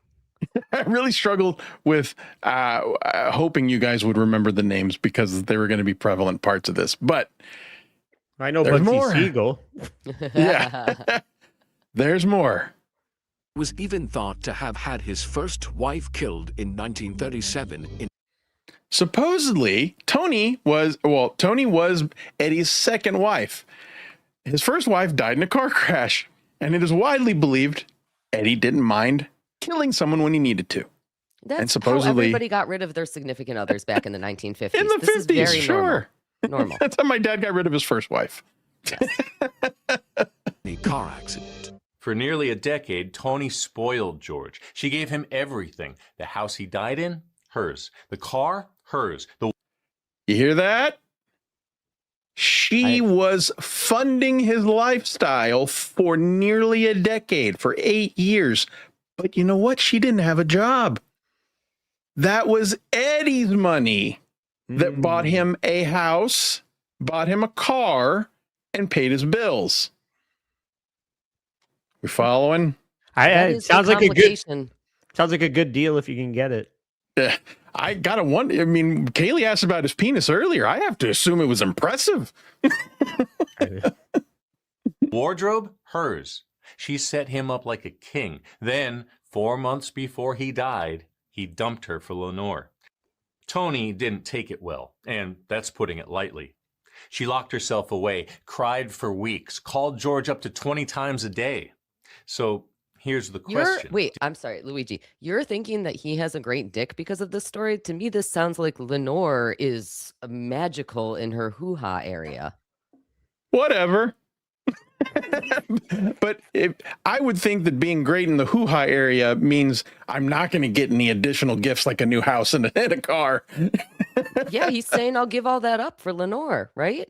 I really struggled with hoping you guys would remember the names because they were going to be prevalent parts of this. But I know There's Bugsy more. Siegel. yeah, there's more. was even thought to have had his first wife killed in 1937 in Supposedly, Tony was Eddie's second wife. His first wife died in a car crash, and it is widely believed Eddie didn't mind killing someone when he needed to. That's supposedly- how everybody got rid of their significant others back in the 1950s. In the this 50s, is very sure. normal. That's how my dad got rid of his first wife. a car accident. For nearly a decade, Tony spoiled George. She gave him everything. The house he died in, hers. The car, hers. The You hear that? She was funding his lifestyle for nearly a decade, for 8 years. But you know what? She didn't have a job. That was Eddie's money that bought him a house, bought him a car, and paid his bills. We following? That It is the sounds like complication. a good deal if you can get it. I gotta wonder. I mean, Cayley asked about his penis earlier. I have to assume it was impressive. wardrobe, hers. She set him up like a king. Then, 4 months before he died, he dumped her for Lenore. Tony didn't take it well, and that's putting it lightly. She locked herself away, cried for weeks, called George up to 20 times a day. So here's the question. Wait, I'm sorry, Luigi. You're thinking that he has a great dick because of this story? To me, this sounds like Lenore is magical in her hoo-ha area. Whatever. But I would think that being great in the hoo-ha area means I'm not going to get any additional gifts like a new house and a car. Yeah, he's saying I'll give all that up for Lenore, right?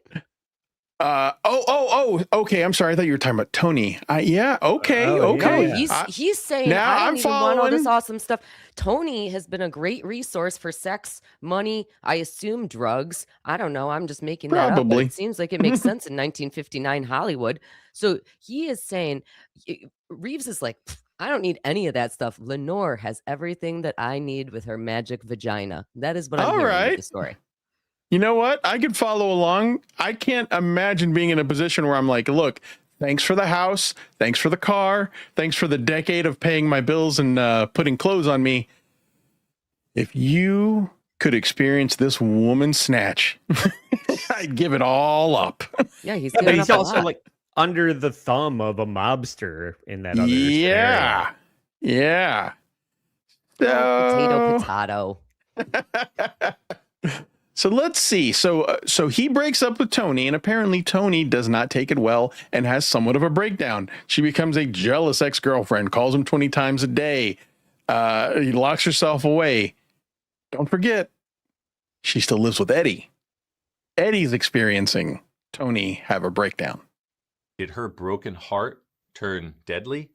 Okay. I'm sorry. I thought you were talking about Tony. Yeah. Okay. Oh, Okay. No, he's saying now I don't I'm even want all this following. awesome stuff. Tony has been a great resource for sex, money, I assume drugs. I don't know. I'm just making that up. But Probably. it seems like it makes sense in 1959 Hollywood. So he is saying, Reeves is like, I don't need any of that stuff. Lenore has everything that I need with her magic vagina. That is what I'm All hearing right. with the story. You know what? I could follow along. I can't imagine being in a position where I'm like, look, thanks for the house. Thanks for the car. Thanks for the decade of paying my bills and putting clothes on me. If you could experience this woman snatch, I'd give it all up. Yeah, he's But giving he's up a also lot. like under the thumb of a mobster in that other Yeah. Yeah. Oh, So, potato. So let's see. So he breaks up with Tony, and apparently Tony does not take it well and has somewhat of a breakdown. She becomes a jealous ex-girlfriend, calls him 20 times a day. He locks herself away. Don't forget, she still lives with Eddie. Eddie's experiencing Tony have a breakdown. Did her broken heart turn deadly?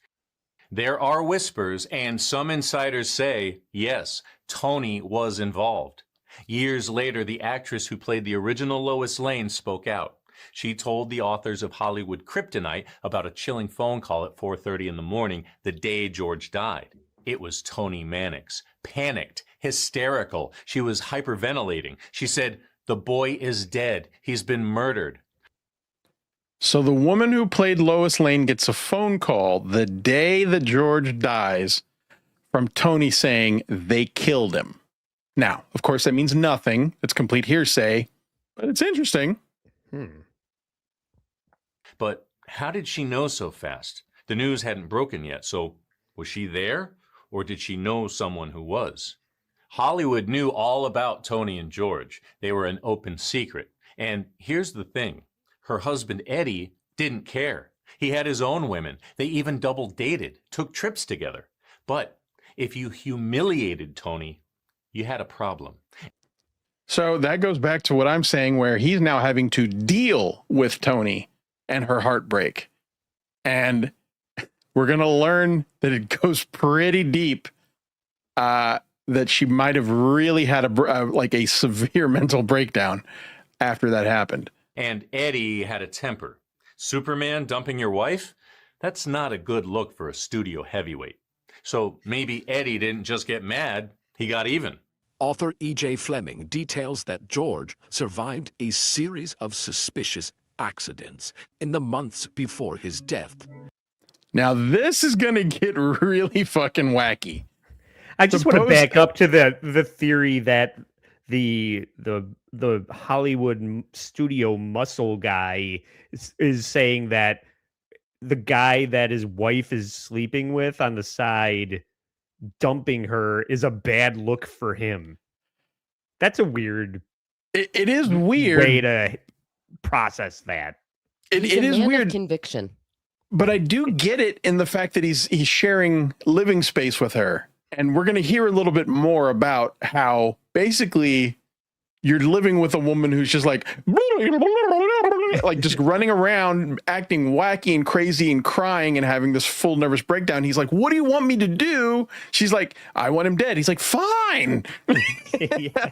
There are whispers, and some insiders say, yes, Tony was involved. Years later, the actress who played the original Lois Lane spoke out. She told the authors of Hollywood Kryptonite about a chilling phone call at 4:30 in the morning the day George died. It was Tony Mannix. Panicked, hysterical. She was hyperventilating. She said, "The boy is dead. He's been murdered." So the woman who played Lois Lane gets a phone call the day that George dies from Tony saying they killed him. Now, of course, that means nothing. It's complete hearsay, but it's interesting. But how did she know so fast? The news hadn't broken yet, so was she there, or did she know someone who was? Hollywood knew all about Tony and George. They were an open secret. And here's the thing. Her husband, Eddie, didn't care. He had his own women. They even double dated, took trips together. But if you humiliated Tony, you had a problem. So that goes back to what I'm saying, where he's now having to deal with Tony and her heartbreak. And we're going to learn that it goes pretty deep, that she might have really had a severe mental breakdown after that happened. And Eddie had a temper. Superman dumping your wife? That's not a good look for a studio heavyweight. So maybe Eddie didn't just get mad, he got even. Author E.J. Fleming details that George survived a series of suspicious accidents in the months before his death. Now, this is going to get really fucking wacky. I just want to back up to the theory that the Hollywood studio muscle guy is saying that the guy that his wife is sleeping with on the side, dumping her, is a bad look for him. That's a weird. It is weird way to process that. It is weird conviction, but I do get it in the fact that he's sharing living space with her, and we're going to hear a little bit more about how basically you're living with a woman who's just like just running around, acting wacky and crazy and crying and having this full nervous breakdown. He's like, "What do you want me to do?" She's like, "I want him dead." He's like, "Fine." Yeah.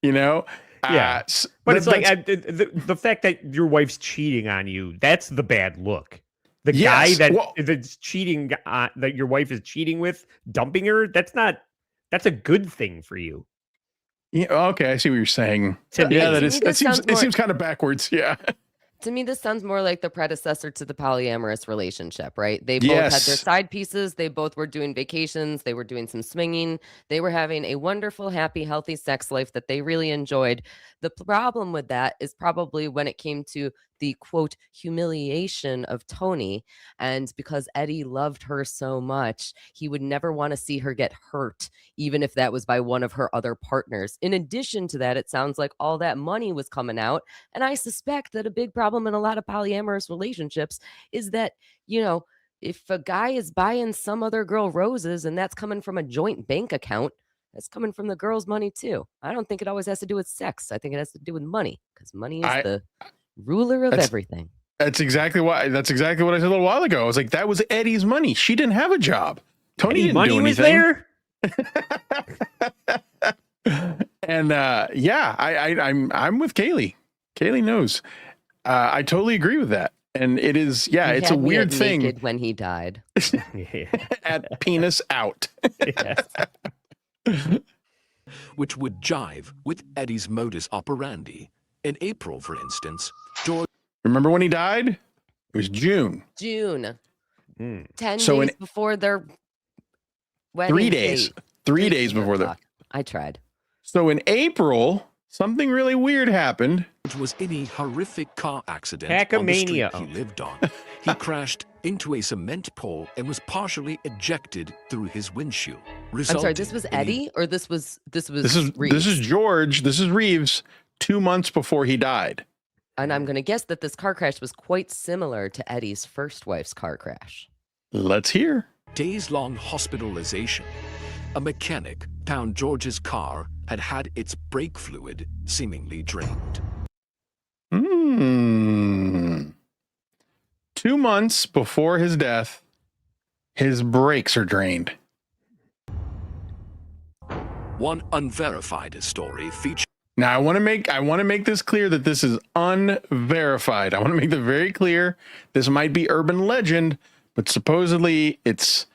You know? Yeah. But it's like the fact that your wife's cheating on you, that's the bad look. The guy that's cheating, that your wife is cheating with, dumping her, that's a good thing for you. Yeah, okay, I see what you're saying. It seems kind of backwards. Yeah. To me, this sounds more like the predecessor to the polyamorous relationship, right? They both had their side pieces. They both were doing vacations. They were doing some swinging. They were having a wonderful, happy, healthy sex life that they really enjoyed. The problem with that is probably when it came to the quote humiliation of Tony. And because Eddie loved her so much, he would never want to see her get hurt, even if that was by one of her other partners. In addition to that, it sounds like all that money was coming out. And I suspect that a big problem in a lot of polyamorous relationships is that, if a guy is buying some other girl roses and that's coming from a joint bank account, that's coming from the girl's money too. I don't think it always has to do with sex. I think it has to do with money, because money is the ruler of everything. That's exactly what I said a little while ago. I was like, that was Eddie's money. She didn't have a job. Tony didn't do anything. Was there? And I'm with Cayley. Cayley knows. I totally agree with that. And it is, it's a weird thing. Naked when he died. At penis out. Which would jive with Eddie's modus operandi. In April, for instance, George... Remember when he died? It was June. 10 days before their wedding 3 days. date. 3 days before their... I tried. So in April, something really weird happened. It was in a horrific car accident Hack-a-mania. on the street he lived on. He crashed into a cement pole and was partially ejected through his windshield. I'm sorry, this was Eddie, or this was This is Reeves? George. This is Reeves. 2 months before he died. And I'm going to guess that this car crash was quite similar to Eddie's first wife's car crash. Let's hear. Days-long hospitalization. A mechanic found George's car had its brake fluid seemingly drained. 2 months before his death, his brakes are drained. One unverified story featured. Now I want to make this clear that this is unverified. I want to make that very clear. This might be urban legend, but supposedly it's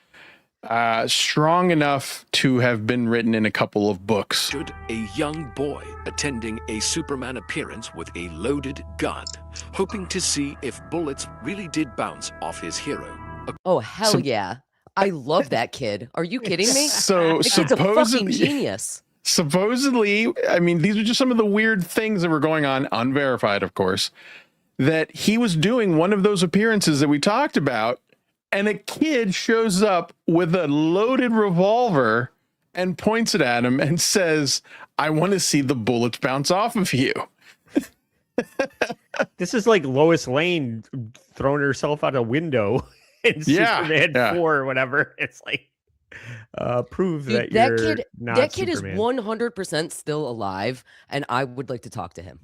strong enough to have been written in a couple of books. A young boy attending a Superman appearance with a loaded gun, hoping to see if bullets really did bounce off his hero. Oh, hell yeah. I love that kid. Are you kidding me? So That kid's a fucking supposedly, genius. supposedly, I mean, these are just some of the weird things that were going on, unverified, of course, that he was doing one of those appearances that we talked about, and a kid shows up with a loaded revolver and points it at him and says, I want to see the bullets bounce off of you. This is like Lois Lane throwing herself out a window in Superman 4 or whatever. It's like, prove that you're not that kid Superman. is 100% still alive, and I would like to talk to him.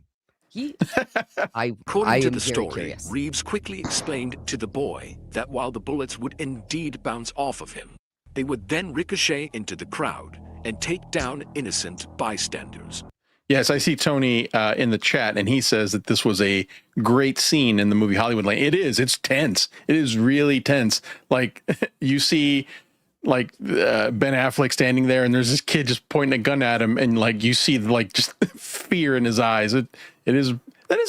According to the story, curious. Reeves quickly explained to the boy that while the bullets would indeed bounce off of him, they would then ricochet into the crowd and take down innocent bystanders. Yes, I see Tony in the chat, and he says that this was a great scene in the movie Hollywood Lane. It is. It's tense. It is really tense. Like, you see, like, Ben Affleck standing there, and there's this kid just pointing a gun at him, and, like, you see, like, just fear in his eyes. That is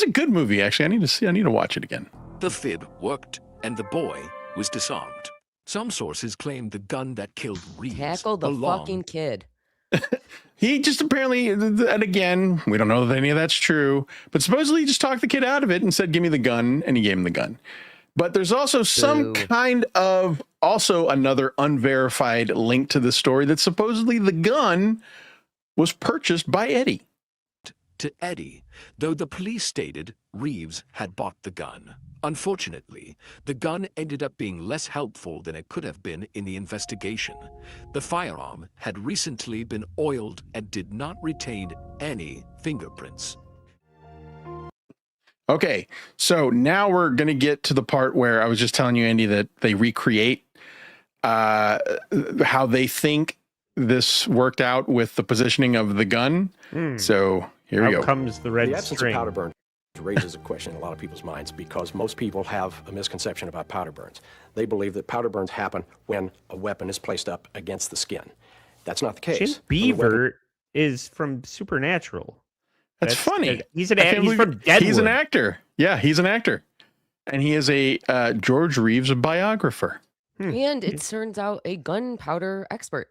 a good movie, actually. I need to watch it again. The fib worked, and the boy was disarmed. Some sources claim the gun that killed Reeves Tackle the fucking kid. He just apparently, and again, we don't know that any of that's true, but supposedly he just talked the kid out of it and said, give me the gun, and he gave him the gun. But there's also some kind of, also another unverified link to the story that supposedly the gun was purchased by Eddie. To Eddie, though the police stated Reeves had bought the gun. Unfortunately, the gun ended up being less helpful than it could have been in the investigation. The firearm had recently been oiled and did not retain any fingerprints. Okay, so now we're going to get to the part where I was just telling you, Andy, that they recreate how they think this worked out with the positioning of the gun. So here we go. Out comes the red The absence string. of powder burn raises a question in a lot of people's minds because most people have a misconception about powder burns. They believe that powder burns happen when a weapon is placed up against the skin. That's not the case. Jim When the weapon- Beaver is from Supernatural. That's funny. He's I can't he's believe from Deadwood. He's an actor. Yeah, he's an actor. And he is a George Reeves biographer. And it turns out a gunpowder expert.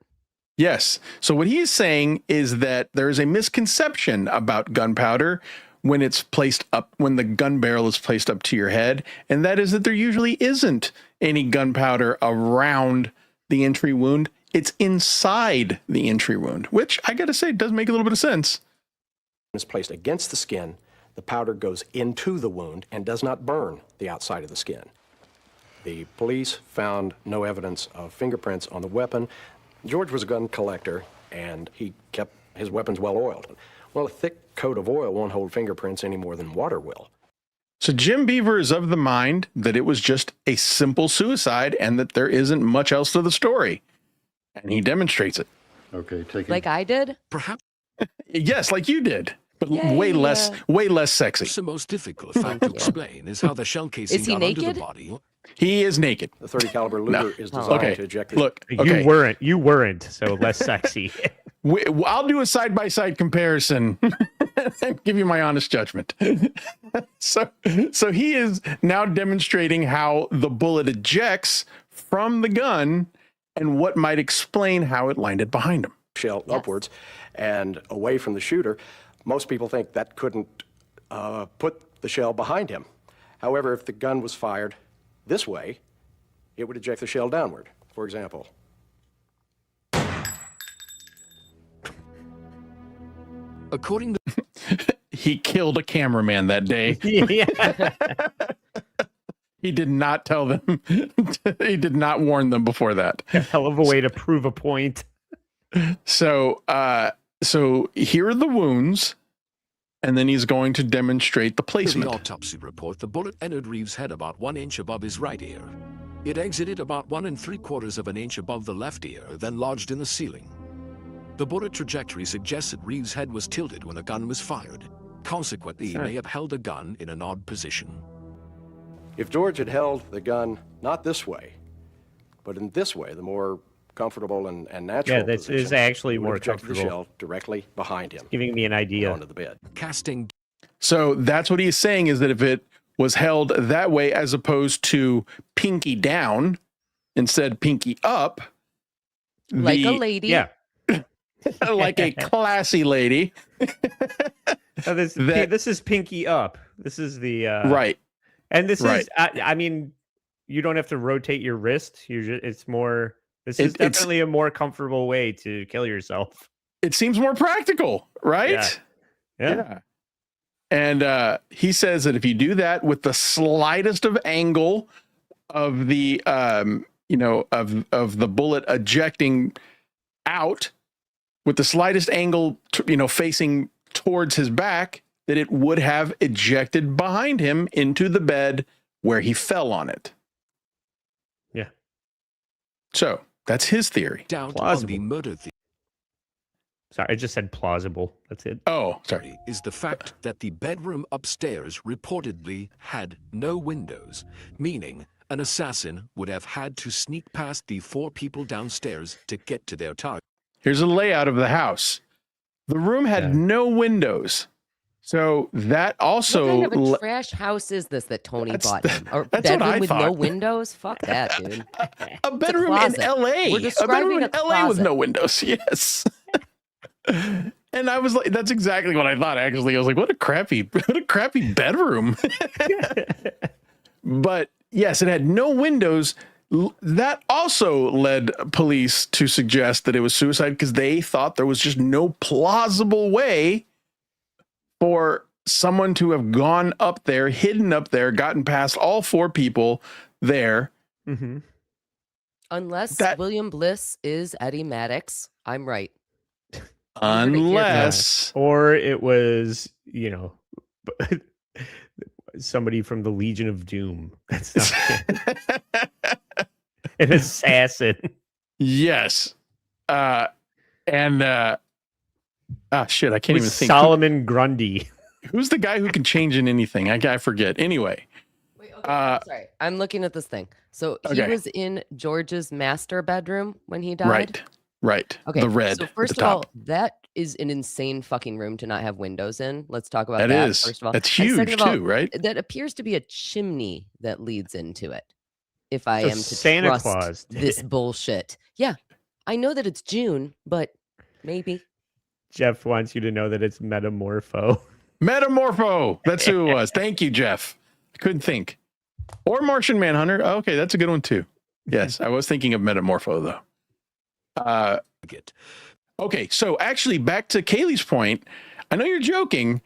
Yes. So what he is saying is that there is a misconception about gunpowder when it's placed up, when the gun barrel is placed up to your head. And that is that there usually isn't any gunpowder around the entry wound. It's inside the entry wound, which I got to say does make a little bit of sense. is placed against the skin, the powder goes into the wound and does not burn the outside of the skin. The police found no evidence of fingerprints on the weapon. George was a gun collector, and he kept his weapons well oiled. Well, a thick coat of oil won't hold fingerprints any more than water will. So Jim Beaver is of the mind that it was just a simple suicide and that there isn't much else to the story. And he demonstrates it. Okay, take it. Like I did? Perhaps Yes, like you did, but Yay. way less sexy. the most difficult fact to explain is how the shell casing Is he got under the naked? body. He is naked. The .30 caliber Luger is designed Okay, to eject. look, okay. You weren't, so less sexy. I'll do a side-by-side comparison and give you my honest judgment. So he is now demonstrating how the bullet ejects from the gun and what might explain how it landed behind him. Shell upwards and away from the shooter. Most people think that couldn't put the shell behind him. However, if the gun was fired this way, it would eject the shell downward, for example. According to he killed a cameraman that day. Yeah. He did not tell them. He did not warn them before that. A hell of a way to prove a point. So, so here are the wounds, and then he's going to demonstrate the In the placement. autopsy report, the bullet entered Reeves' head about 1 inch above his right ear. It exited about 1 3/4 of an inch above the left ear, then lodged in the ceiling. The bullet trajectory suggests that Reeves' head was tilted when the gun was fired. Consequently, he may have held a gun in an odd position. If George had held the gun not this way, but in this way, the more comfortable and natural Yeah, this position, is actually he would more have ejected the comfortable. shell directly behind him, Giving me an idea. onto the bed. Casting So that's what he's saying, is that if it was held that way as opposed to pinky down, instead pinky up, Like a lady. Yeah. like a classy lady, Oh, this is pinky up. This is the right? And this Right. is, I mean, you don't have to rotate your wrist. It's more. This is It's- definitely a more comfortable way to kill yourself. It seems more practical, right? Yeah. And he says that if you do that with the slightest of angle of the of the bullet ejecting out, with the slightest angle facing towards his back, that it would have ejected behind him into the bed where he fell on it. Yeah. So that's his theory. doubt on Plausible. the murder Sorry, I just said plausible. That's it. Oh, sorry. theory is the fact that the bedroom upstairs reportedly had no windows, meaning an assassin would have had to sneak past the 4 people downstairs to get to their target. Here's a layout of the house. The room had no windows. So that also What kind of a trash house is this that Tony That's- bought him? Or that's what bedroom I with no thought. windows? Fuck that, dude. a bedroom in closet. LA. We're A describing bedroom in a LA with closet. no windows. Yes. And I was like, that's exactly what I thought, actually. I was like, what a crappy bedroom. But yes, it had no windows. That also led police to suggest that it was suicide, because they thought there was just no plausible way for someone to have gone up there, hidden up there, gotten past all 4 people there. Mm-hmm. Unless That- William Bliss is Eddie Maddox. I'm right. Unless Or it was, somebody from the Legion of Doom. That's not an assassin. yes. Shit, I can't It even was think. Solomon Grundy. Who's the guy who can change in anything? I forget. Anyway, Wait, okay, sorry. I'm looking at this thing. So he Okay. was in George's master bedroom when he died. right. Okay. The red. So at first the of all, top. that is an insane fucking room to not have windows in. Let's talk about That that. is. First of all, That's And huge second of all, too, right? That appears to be a chimney that leads into it. If I So am to Santa trust Claus did this it. bullshit. Yeah, I know that it's June, but maybe. Jeff wants you to know that it's Metamorpho. Metamorpho. That's who it was. Thank you, Jeff. I couldn't think. Or Martian Manhunter. Oh, okay, that's a good one too. Yes, I was thinking of Metamorpho though. Okay, so actually, back to Cayley's point. I know you're joking,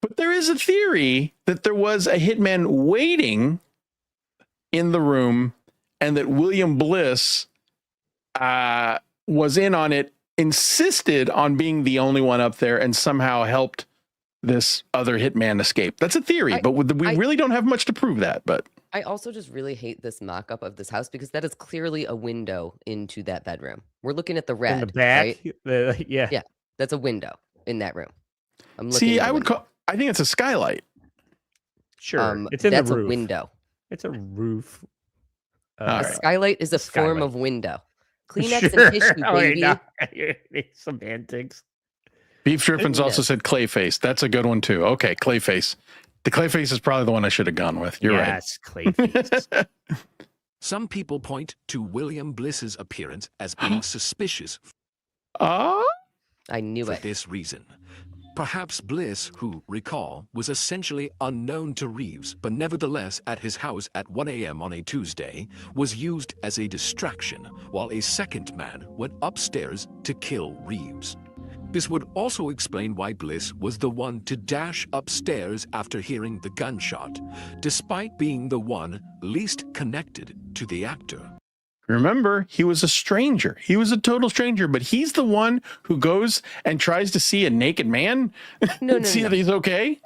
but there is a theory that there was a hitman waiting in the room, and that William Bliss was in on it, insisted on being the only one up there, and somehow helped this other hitman escape. That's a theory, but we really don't have much to prove that. But I also just really hate this mock-up of this house because that is clearly a window into that bedroom. We're looking at the red, In the back. right? Yeah. Yeah. That's a window in that room. I'm looking see, at the I would window. I think it's a skylight. Sure. It's in that's the roof. a window. It's a roof. All A right. skylight is a form Skylight. of window. Kleenex Sure. and tissue, Oh, you're baby. not- Semantics. Beef Strippins also Yes. said Clayface. That's a good one too. Okay, Clayface. The Clayface is probably the one I should have gone with. You're Yes, Clayface. right. Some people point to William Bliss's appearance as being suspicious Oh, I knew for it. this reason. Perhaps Bliss, who, recall, was essentially unknown to Reeves, but nevertheless at his house at 1 a.m. on a Tuesday, was used as a distraction while a second man went upstairs to kill Reeves. This would also explain why Bliss was the one to dash upstairs after hearing the gunshot, despite being the one least connected to the actor. Remember, he was a stranger. He was a total stranger, but he's the one who goes and tries to see a naked man. No, see no. that he's okay.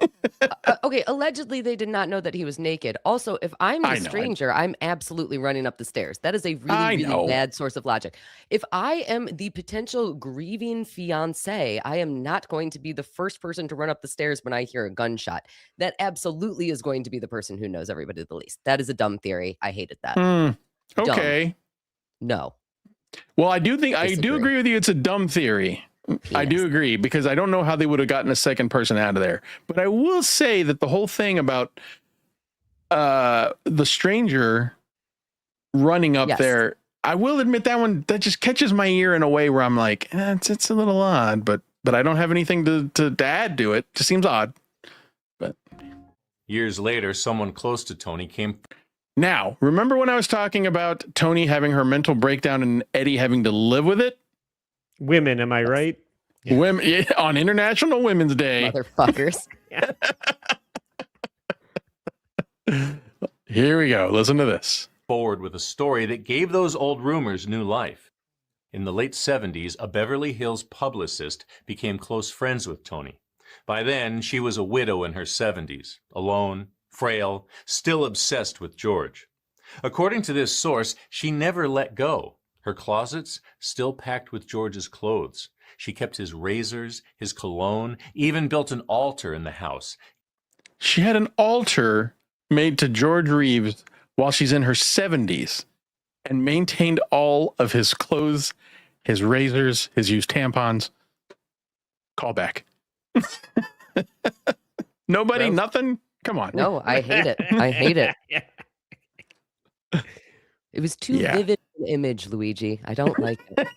Okay, allegedly they did not know that he was naked. Also, if I'm the I know. stranger, I'm absolutely running up the stairs. That is a I really, know. really bad source of logic. If I am the potential grieving fiance, I am not going to be the first person to run up the stairs when I hear a gunshot. That absolutely is going to be the person who knows everybody the least. That is a dumb theory. I hated that. Okay. No. Well, I do Disagree. agree with you. It's a dumb theory. I do agree, because I don't know how they would have gotten a second person out of there. But I will say that the whole thing about the stranger running up Yes. there, I will admit that just catches my ear in a way where I'm like, it's a little odd, but I don't have anything to add to it. Just seems odd. But Years later, someone close to Tony came now, remember when I was talking about Tony having her mental breakdown and Eddie having to live with it? Women, am I right? Yeah. Women on International Women's Day. Motherfuckers. Here we go. Listen to this. forward with a story that gave those old rumors new life. In the late 70s, a Beverly Hills publicist became close friends with Tony. By then, she was a widow in her 70s, alone, frail, still obsessed with George. According to this source, she never let go. Her closets still packed with George's clothes. She kept his razors, his cologne, even built an altar in the house. She had an altar made to George Reeves while she's in her 70s and maintained all of his clothes, his razors, his used tampons. Call back. Nobody, Gross. nothing? Come on. No, I hate it. I hate it. It was too vivid an image, Luigi. I don't like it.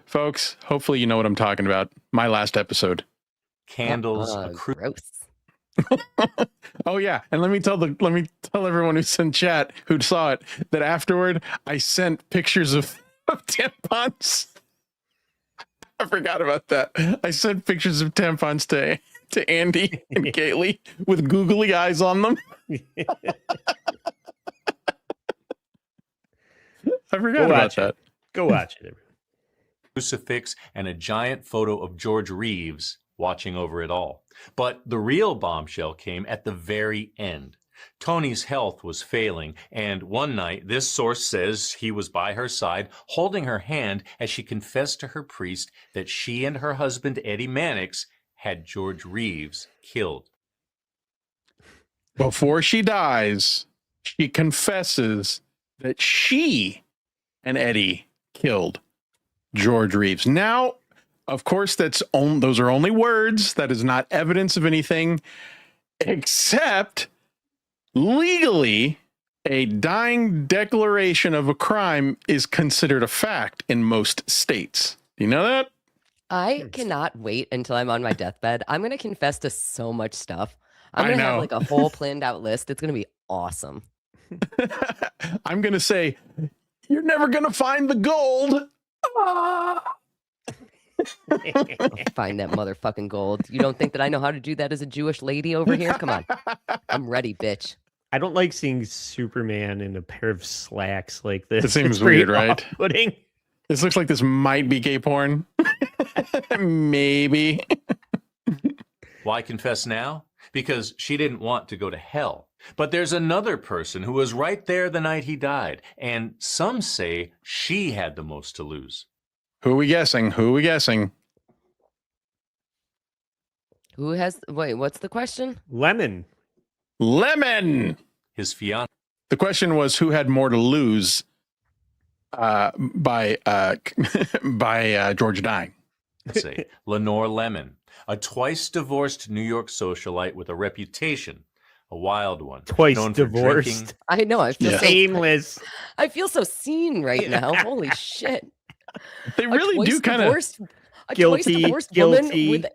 Folks, hopefully you know what I'm talking about. My last episode. Candles, gross. Oh yeah, and let me tell everyone who's in chat who saw it that afterward I sent pictures of tampons. I forgot about that. I sent pictures of tampons to Andy and Cayley with googly eyes on them. I forgot about that. Go watch it. Crucifix and a giant photo of George Reeves watching over it all. But the real bombshell came at the very end. Tony's health was failing, and one night, this source says he was by her side, holding her hand as she confessed to her priest that she and her husband, Eddie Mannix, had George Reeves killed. Before she dies, she confesses that she and Eddie killed George Reeves. Now, of course, those are only words. That is not evidence of anything, except legally, a dying declaration of a crime is considered a fact in most states. Do you know that? I cannot wait until I'm on my deathbed. I'm going to confess to so much stuff. I'm I going to have know. like a whole planned out list. It's going to be awesome. I'm going to say, you're never going to find the gold. I'll find that motherfucking gold. You don't think that I know how to do that as a Jewish lady over here? Come on. I'm ready, bitch. I don't like seeing Superman in a pair of slacks like this. It seems It's pretty weird, right? off-putting. This looks like this might be gay porn. Maybe. Why confess now? Because she didn't want to go to hell. But there's another person who was right there the night he died, and some say she had the most to lose. Who are we guessing? Wait, what's the question? Lemon. His fiancée, The question was who had more to lose by George dying. Lenore Lemon, a twice-divorced New York socialite with a reputation, a wild one. Twice known for divorced. drinking. I know. I feel Aimless. I feel so seen right now. Holy shit. They really do kind of Guilty, Divorced guilty, woman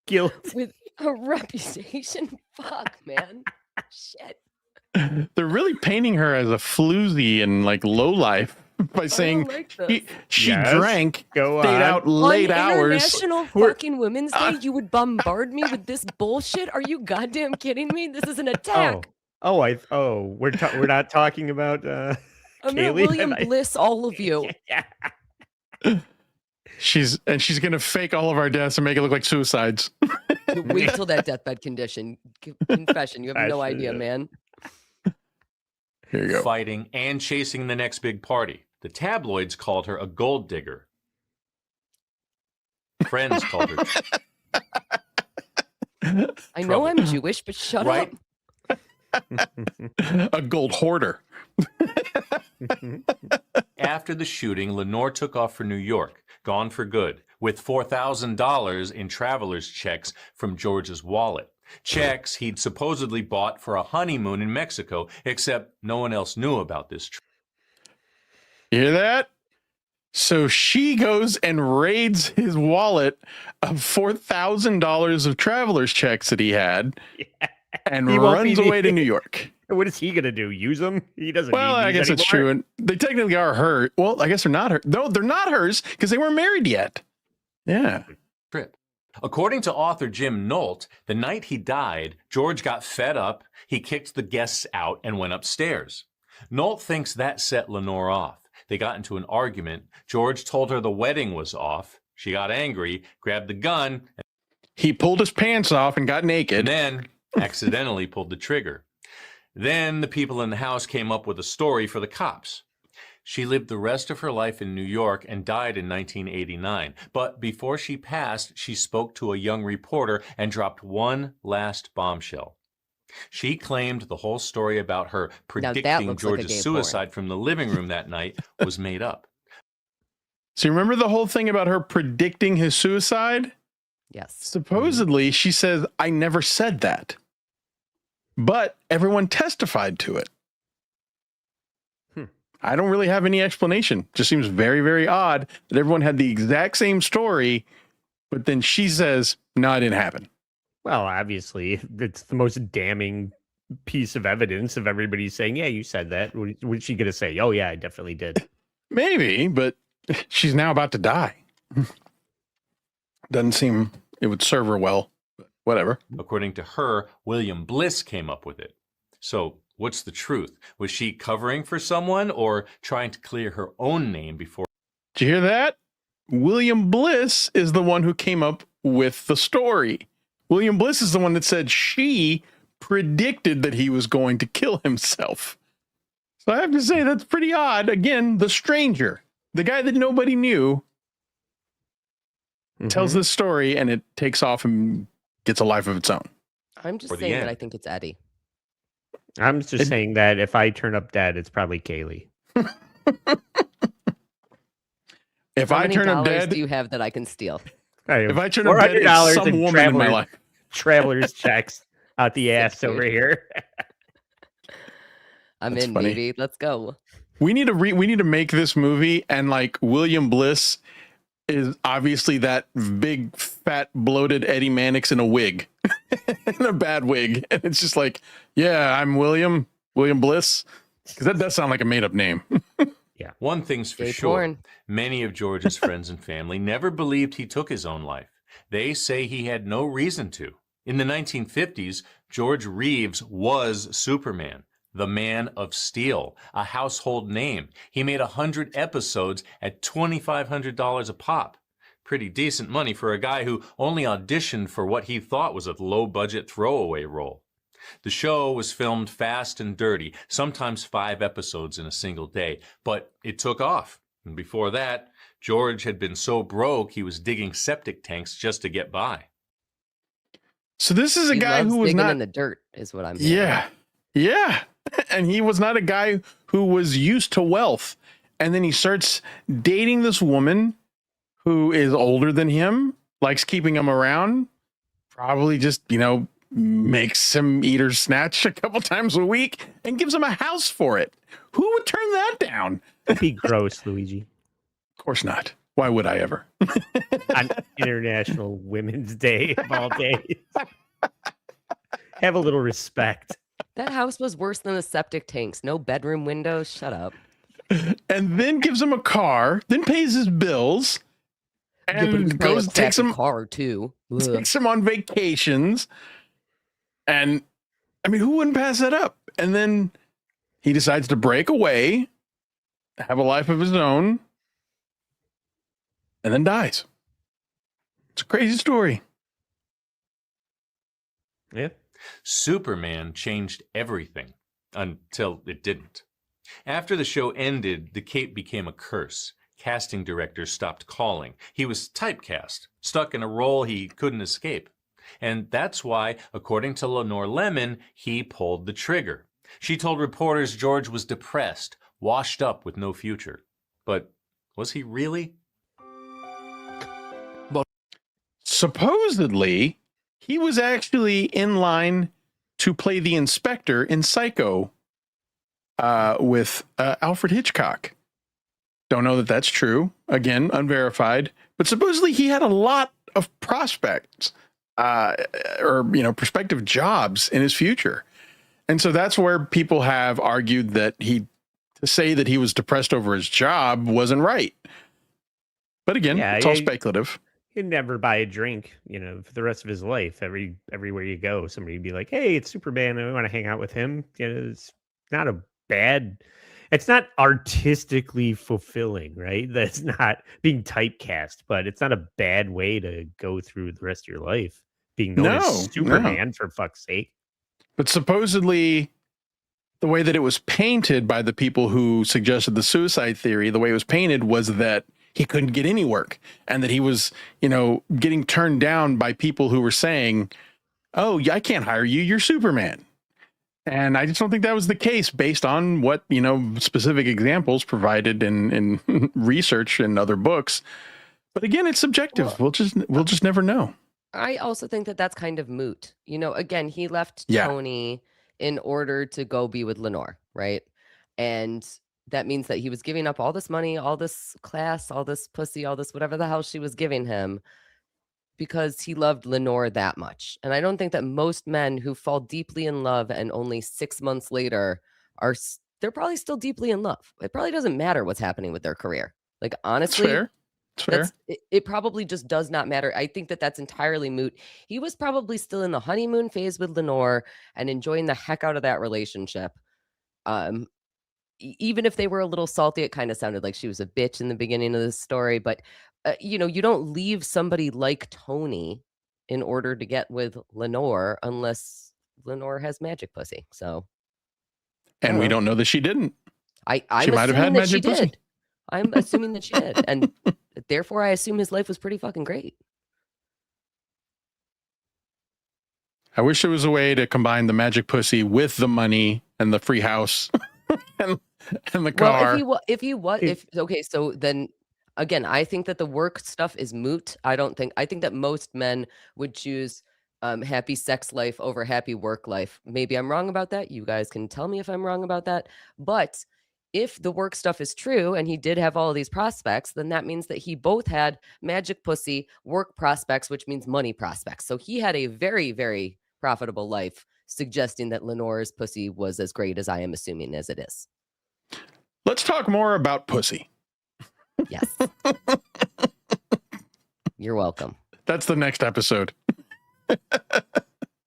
guilt. with a reputation. Fuck, man. Shit. they're really painting her as a floozy and like low life by saying like this. she Yes, drank, go stayed on. out late On hours. International fucking Women's Day, you would bombard me with this bullshit? Are you goddamn kidding me? This is an attack. We're not talking about I'm Cayley? at William Have I- Bliss, all of you. She's gonna fake all of our deaths and make it look like suicides. Wait till that deathbed confession. Confession. You have no idea, man. Here you go. Fighting and chasing the next big party. The tabloids called her a gold digger. Friends called her I know I'm Jewish, but shut right. up. A gold hoarder. After the shooting, Lenore took off for New York, gone for good, with $4,000 in traveler's checks from George's wallet. Checks he'd supposedly bought for a honeymoon in Mexico, except no one else knew about this trip. You hear that? So she goes and raids his wallet of $4,000 of traveler's checks that he had, and He won't runs be away to needed. New York. What is he gonna do? Use them? He doesn't. Well, need I these guess it's anymore. true, and they technically are hers. Well, I guess they're not hers. No, they're not hers because they weren't married yet. Yeah. Trip. According to author Jim Nolt, the night he died, George got fed up, he kicked the guests out and went upstairs. Nolt thinks that set Lenore off. They got into an argument. George told her the wedding was off. She got angry, grabbed the gun, He pulled his pants off and got naked. and then accidentally pulled the trigger. Then the people in the house came up with a story for the cops. She lived the rest of her life in New York and died in 1989. But before she passed, she spoke to a young reporter and dropped one last bombshell. She claimed the whole story about her predicting looks like a George's gay suicide from the living room that night was made up. So you remember the whole thing about her predicting his suicide? Yes. Supposedly, she says, I never said that. But everyone testified to it. I don't really have any explanation. Just seems very, very odd that everyone had the exact same story, but then she says, no, it didn't happen. Well, obviously, it's the most damning piece of evidence of everybody saying, "Yeah, you said that." What's she gonna say? Oh, yeah, I definitely did. Maybe, but she's now about to die. Doesn't seem it would serve her well, but whatever. According to her, William Bliss came up with it. So what's the truth? Was she covering for someone or trying to clear her own name before? Did you hear that? William Bliss is the one who came up with the story. William Bliss is the one that said she predicted that he was going to kill himself. So I have to say that's pretty odd. Again, the stranger, the guy that nobody knew, tells this story and it takes off and gets a life of its own. I'm just Or the saying that end. I think it's Eddie. I'm just saying that if I turn up dead, it's probably Cayley. If How I many turn up dollars dead, do you have that I can steal? if I turn up dead, it's $400 some in woman in my life. traveler's checks out the ass dude. over here. I'm That's in, funny. baby. Let's go. We need to make this movie, and like William Bliss is obviously that big fat bloated Eddie Mannix in a wig, in a bad wig, and it's just like, yeah, I'm William Bliss, because that does sound like a made up name. One thing's for Gay sure. porn. Many of George's friends and family never believed he took his own life. They say he had no reason to. In the 1950s, George Reeves was Superman, the Man of Steel, a household name. He made 100 episodes at $2,500 a pop. Pretty decent money for a guy who only auditioned for what he thought was a low-budget throwaway role. The show was filmed fast and dirty, sometimes 5 episodes in a single day, but it took off. And before that, George had been so broke he was digging septic tanks just to get by. So this is a He guy loves who was digging not in the dirt, is what I'm hearing. Yeah. And he was not a guy who was used to wealth. And then he starts dating this woman who is older than him, likes keeping him around, probably just, makes him eat or snatch a couple times a week and gives him a house for it. Who would turn that down? Don't be gross, Luigi. Of course not. Why would I ever? On International Women's Day of all days. Have a little respect. That house was worse than the septic tanks. No bedroom windows. Shut up. and then gives him a car, then pays his bills, and takes him car too. Ugh. takes him on vacations. And I mean, who wouldn't pass that up? And then he decides to break away, have a life of his own, and then dies. It's a crazy story. Yeah. Superman changed everything until it didn't. After the show ended, the cape became a curse. Casting directors stopped calling. He was typecast, stuck in a role he couldn't escape. And that's why, according to Lenore Lemon, he pulled the trigger. She told reporters George was depressed, washed up with no future. But was he really? Supposedly, he was actually in line to play the inspector in Psycho with Alfred Hitchcock. Don't know that that's true. Again, unverified. But supposedly he had a lot of prospects or prospective jobs in his future. And so that's where people have argued that to say that he was depressed over his job wasn't right. But again, it's all speculative. He'd never buy a drink, for the rest of his life. Everywhere you go, somebody would be like, "Hey, it's Superman. I want to hang out with him." It's not it's not artistically fulfilling, right? That's not being typecast, but it's not a bad way to go through the rest of your life, being known as Superman, for fuck's sake. But supposedly, the way that it was painted by the people who suggested the suicide theory, the way it was painted was that he couldn't get any work, and that he was, getting turned down by people who were saying, "Oh, yeah, I can't hire you. You're Superman." And I just don't think that was the case based on what, specific examples provided in research and other books. But again, it's subjective. We'll just never know. I also think that that's kind of moot. Again, he left Tony in order to go be with Lenore, right? And that means that he was giving up all this money, all this class, all this pussy, all this whatever the hell she was giving him, because he loved Lenore that much. And I don't think that most men who fall deeply in love and only 6 months later they're probably still deeply in love. It probably doesn't matter what's happening with their career. Like, honestly, it's fair. It probably just does not matter. I think that that's entirely moot. He was probably still in the honeymoon phase with Lenore and enjoying the heck out of that relationship. Even if they were a little salty, it kind of sounded like she was a bitch in the beginning of the story, but you don't leave somebody like Tony in order to get with Lenore unless Lenore has magic pussy. So, and we don't know that she didn't. I'm she might have had magic pussy. Did. I'm assuming that she did, and therefore I assume his life was pretty fucking great. I wish there was a way to combine the magic pussy with the money and the free house and the car. Well, okay, so then again, I think that the work stuff is moot. I think that most men would choose happy sex life over happy work life. Maybe I'm wrong about that. You guys can tell me if I'm wrong about that. But if the work stuff is true and he did have all of these prospects, then that means that he both had magic pussy, work prospects, which means money prospects. So he had a very, very profitable life, suggesting that Lenore's pussy was as great as I am assuming as it is. Let's talk more about pussy. Yes. You're welcome. That's the next episode.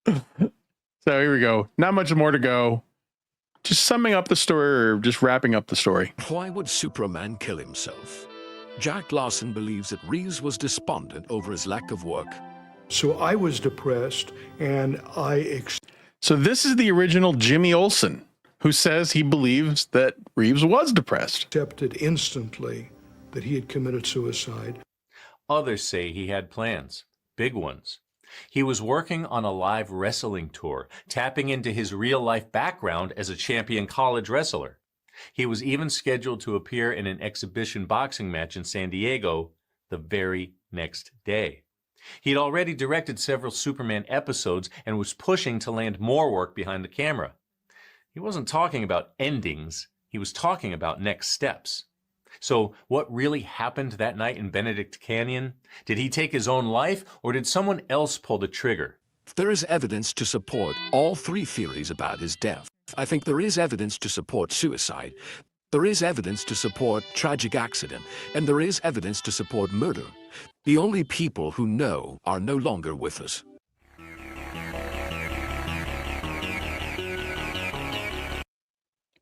So here we go. Not much more to go. Just summing up the story, or just wrapping up the story. Why would Superman kill himself? Jack Larson believes that Reeves was despondent over his lack of work. So I was depressed, and So this is the original Jimmy Olsen, who says he believes that Reeves was depressed. accepted instantly that he had committed suicide. Others say he had plans, big ones. He was working on a live wrestling tour, tapping into his real-life background as a champion college wrestler. He was even scheduled to appear in an exhibition boxing match in San Diego the very next day. He'd already directed several Superman episodes and was pushing to land more work behind the camera. He wasn't talking about endings, he was talking about next steps. So what really happened that night in Benedict Canyon? Did he take his own life, or did someone else pull the trigger? There is evidence to support all three theories about his death. I think there is evidence to support suicide. There is evidence to support tragic accident, and there is evidence to support murder. The only people who know are no longer with us.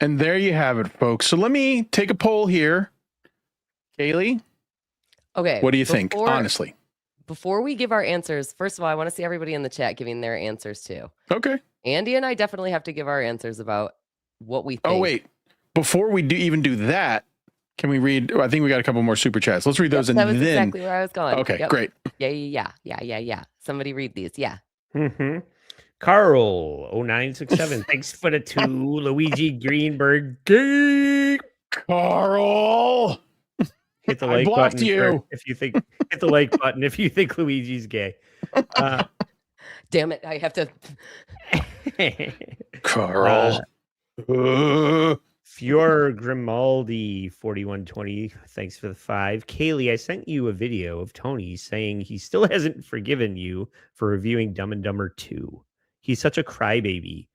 And there you have it, folks. So let me take a poll here. Cayley, Okay. what do you think, honestly? Before we give our answers, first of all, I want to see everybody in the chat giving their answers too. Okay. Andy and I definitely have to give our answers about what we think. Oh, wait. Before we even do that, can we read? I think we got a couple more super chats. Let's read those and that was then. exactly where I was going. Okay, Yep. great. Yeah. Somebody read these. Yeah. Mm-hmm. Carl 0967. Thanks for the 2. Luigi Greenberg. Geek. Carl. Hit the I like blocked button you. if you think. Hit the like button if you think Luigi's gay. Damn it! I have to. Carl. Fior Grimaldi 4120. Thanks for the 5. Cayley, I sent you a video of Tony saying he still hasn't forgiven you for reviewing Dumb and Dumber 2. He's such a crybaby.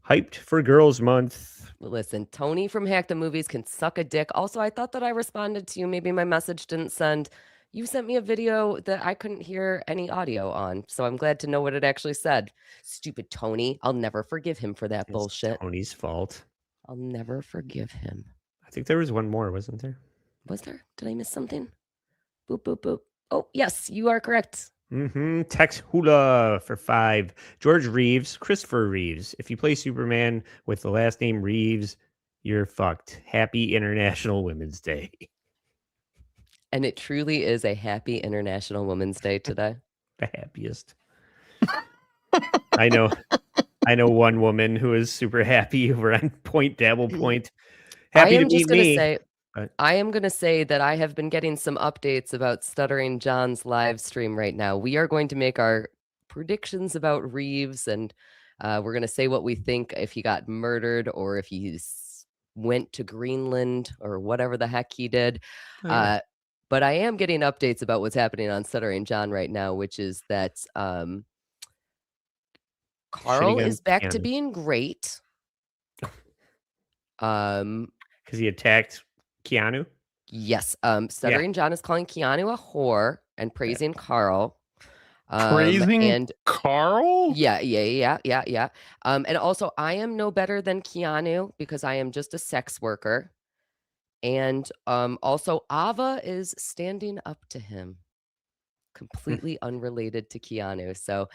Hyped for Girls Month. Listen, Tony from Hack the Movies can suck a dick. Also, I thought that I responded to you. Maybe my message didn't send. You sent me a video that I couldn't hear any audio on, so I'm glad to know what it actually said. Stupid Tony. I'll never forgive him for that bullshit. Tony's fault. I'll never forgive him. I think there was one more, wasn't there? Was there? Did I miss something? Boop, boop, boop. Oh, yes, you are correct. Tex Hula for 5. George Reeves, Christopher Reeves. If you play Superman with the last name Reeves, you're fucked. Happy International Women's Day. And it truly is a happy International Women's Day today. The happiest. I know one woman who is super happy over on Point Dabble Point. Happy to meet me. I am going to say that I have been getting some updates about Stuttering John's live stream right now. We are going to make our predictions about Reeves, and we're going to say what we think if he got murdered or if he went to Greenland or whatever the heck he did. But I am getting updates about what's happening on Stuttering John right now, which is that Carl is back to being great. Because he attacked Keanu? Yes. Stuttering John is calling Keanu a whore and praising Carl. Praising Carl? Yeah. And also, I am no better than Keanu because I am just a sex worker. And also, Ava is standing up to him. Completely unrelated to Keanu. So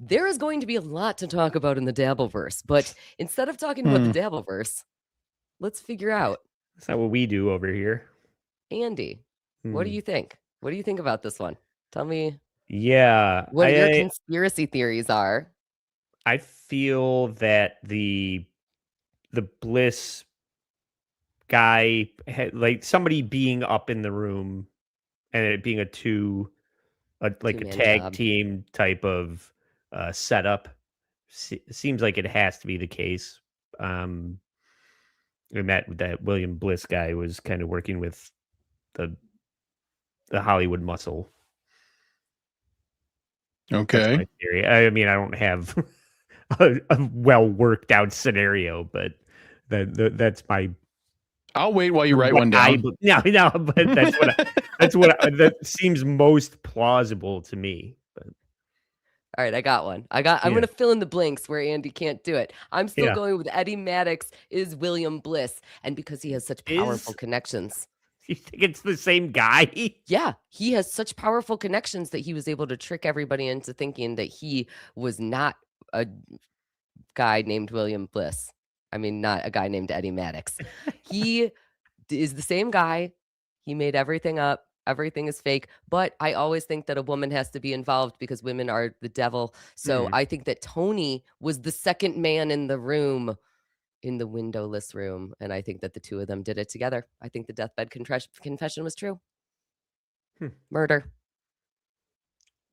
there is going to be a lot to talk about in the Dabbleverse. But instead of talking about the Dabbleverse, let's figure out. That's not what we do over here. Andy, what do you think? What do you think about this one? Tell me what your conspiracy theories are. I feel that the Bliss guy, like somebody being up in the room and it being a tag team type of setup seems like it has to be the case. That William Bliss guy was kind of working with the Hollywood muscle. Okay. That's my theory. I mean, I don't have a well worked out scenario, but that's my. I'll wait while you write one down. No, but that seems most plausible to me. But. All right, I got one. I'm going to fill in the blanks where Andy can't do it. I'm still going with Eddie Maddox is William Bliss, and because he has such powerful connections. You think it's the same guy? Yeah, he has such powerful connections that he was able to trick everybody into thinking that he was not a guy named William Bliss. I mean, not a guy named Eddie Maddox. He is the same guy. He made everything up. Everything is fake. But I always think that a woman has to be involved because women are the devil. So I think that Tony was the second man in the room, in the windowless room. And I think that the two of them did it together. I think the deathbed confession was true. Murder.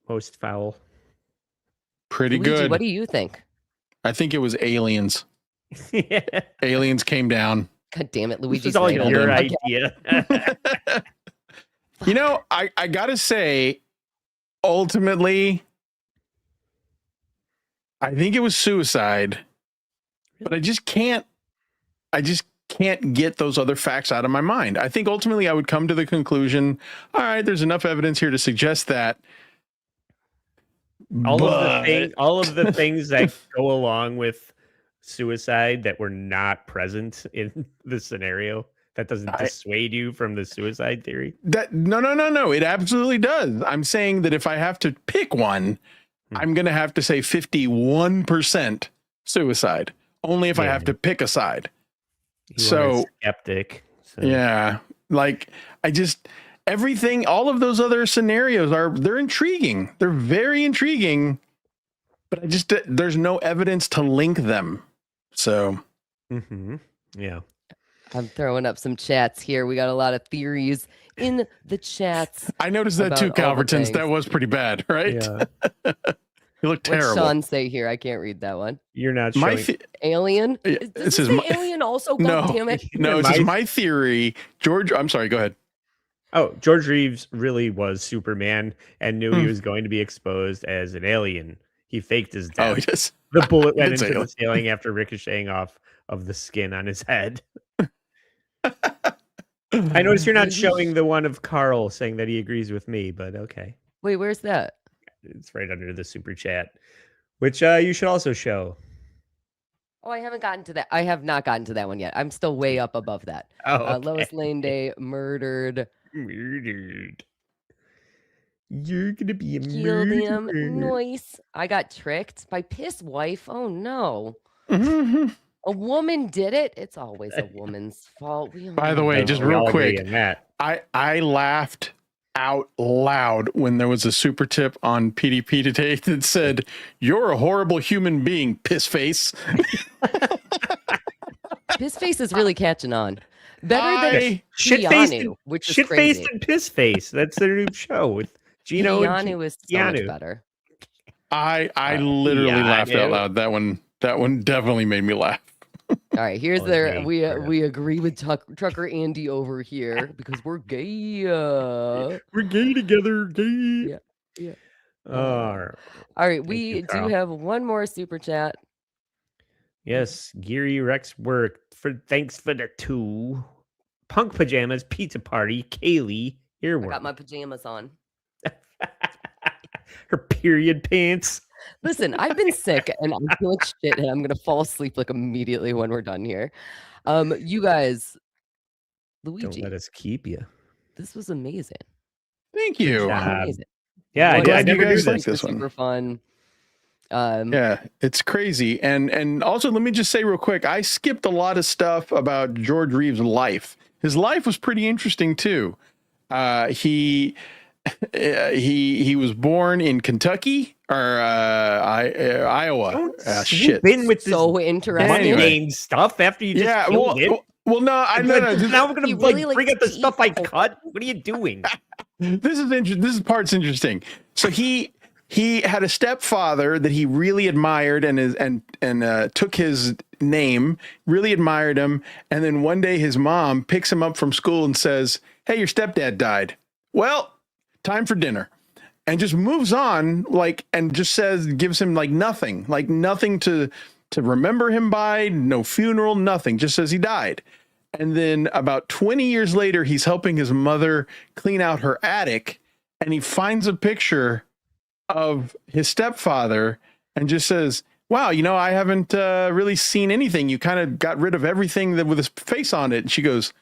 Most foul. Pretty Luigi, good. what do you think? I think it was aliens. Aliens came down. God damn it, Luigi's This is all right on your them. idea. You know, I gotta say, ultimately, I think it was suicide, but I just can't can't get those other facts out of my mind. I think ultimately I would come to the conclusion, all right, there's enough evidence here to suggest that. All of the things that go along with suicide that were not present in the scenario, that doesn't dissuade you from the suicide theory. No. It absolutely does. I'm saying that if I have to pick one, I'm going to have to say 51% suicide. Only if I have to pick a side. So skeptic. So. Yeah, like everything, all of those other scenarios they're intriguing. They're very intriguing, but there's no evidence to link them. So, yeah. I'm throwing up some chats here. We got a lot of theories in the chats. I noticed that too, Calvertons. That was pretty bad, right? Yeah. You look terrible. What's Sean say here? I can't read that one. You're not showing... Alien? Does it say alien also? God damn it. No, it says my theory. George, I'm sorry, go ahead. Oh, George Reeves really was Superman and knew he was going to be exposed as an alien. He faked his death. Oh, yes. The bullet went into the ceiling after ricocheting off of the skin on his head. I noticed you're not showing the one of Carl saying that he agrees with me, but okay. Wait, where's that? It's right under the super chat, which you should also show. Oh, I haven't gotten to that. I have not gotten to that one yet. I'm still way up above that. Oh, okay. Lois Lane Day murdered. You're gonna be a Killed him. murderer. Nice. I got tricked by piss wife. Oh no. Mm-hmm. A woman did it. It's always a woman's fault. By the way, just real quick, I laughed out loud when there was a super tip on PDP today that said, "You're a horrible human being, piss face." Piss face is really catching on. Better than Shit-faced, which is shit-faced crazy. and piss-face. That's their new show with Gino and Keanu is so much better. I literally laughed out loud. That one definitely made me laugh. All right, here's we agree with Trucker Andy over here because we're gay. We're gay together, gay. Yeah. All right, we do have one more super chat. Yes, Geary Rex work thanks for the 2 punk pajamas pizza party. Cayley earworm. I got my pajamas on. Her period pants. Listen, I've been sick and I feel like shit, and I'm gonna fall asleep like immediately when we're done here. You guys, Luigi, don't let us keep you. This was amazing. Thank you. Amazing. Yeah, I never do like this one. Super fun. Yeah, it's crazy. And also, let me just say real quick, I skipped a lot of stuff about George Reeves' life. His life was pretty interesting too. He was born in Kentucky or Iowa. Shit. Been with so interesting anyway. Stuff after you just killed it. Well, no, now we're gonna really bring up the stuff I cut. What are you doing? This is interesting. This part's interesting. So he had a stepfather that he really admired and took his name, really admired him, and then one day his mom picks him up from school and says, "Hey, your stepdad died. Well, time for dinner," and just moves on, and just gives him nothing to remember him by, no funeral, nothing, just says he died. And then about 20 years later, he's helping his mother clean out her attic, and he finds a picture of his stepfather and just says, "Wow, I haven't really seen anything. You kind of got rid of everything with his face on it." And she goes,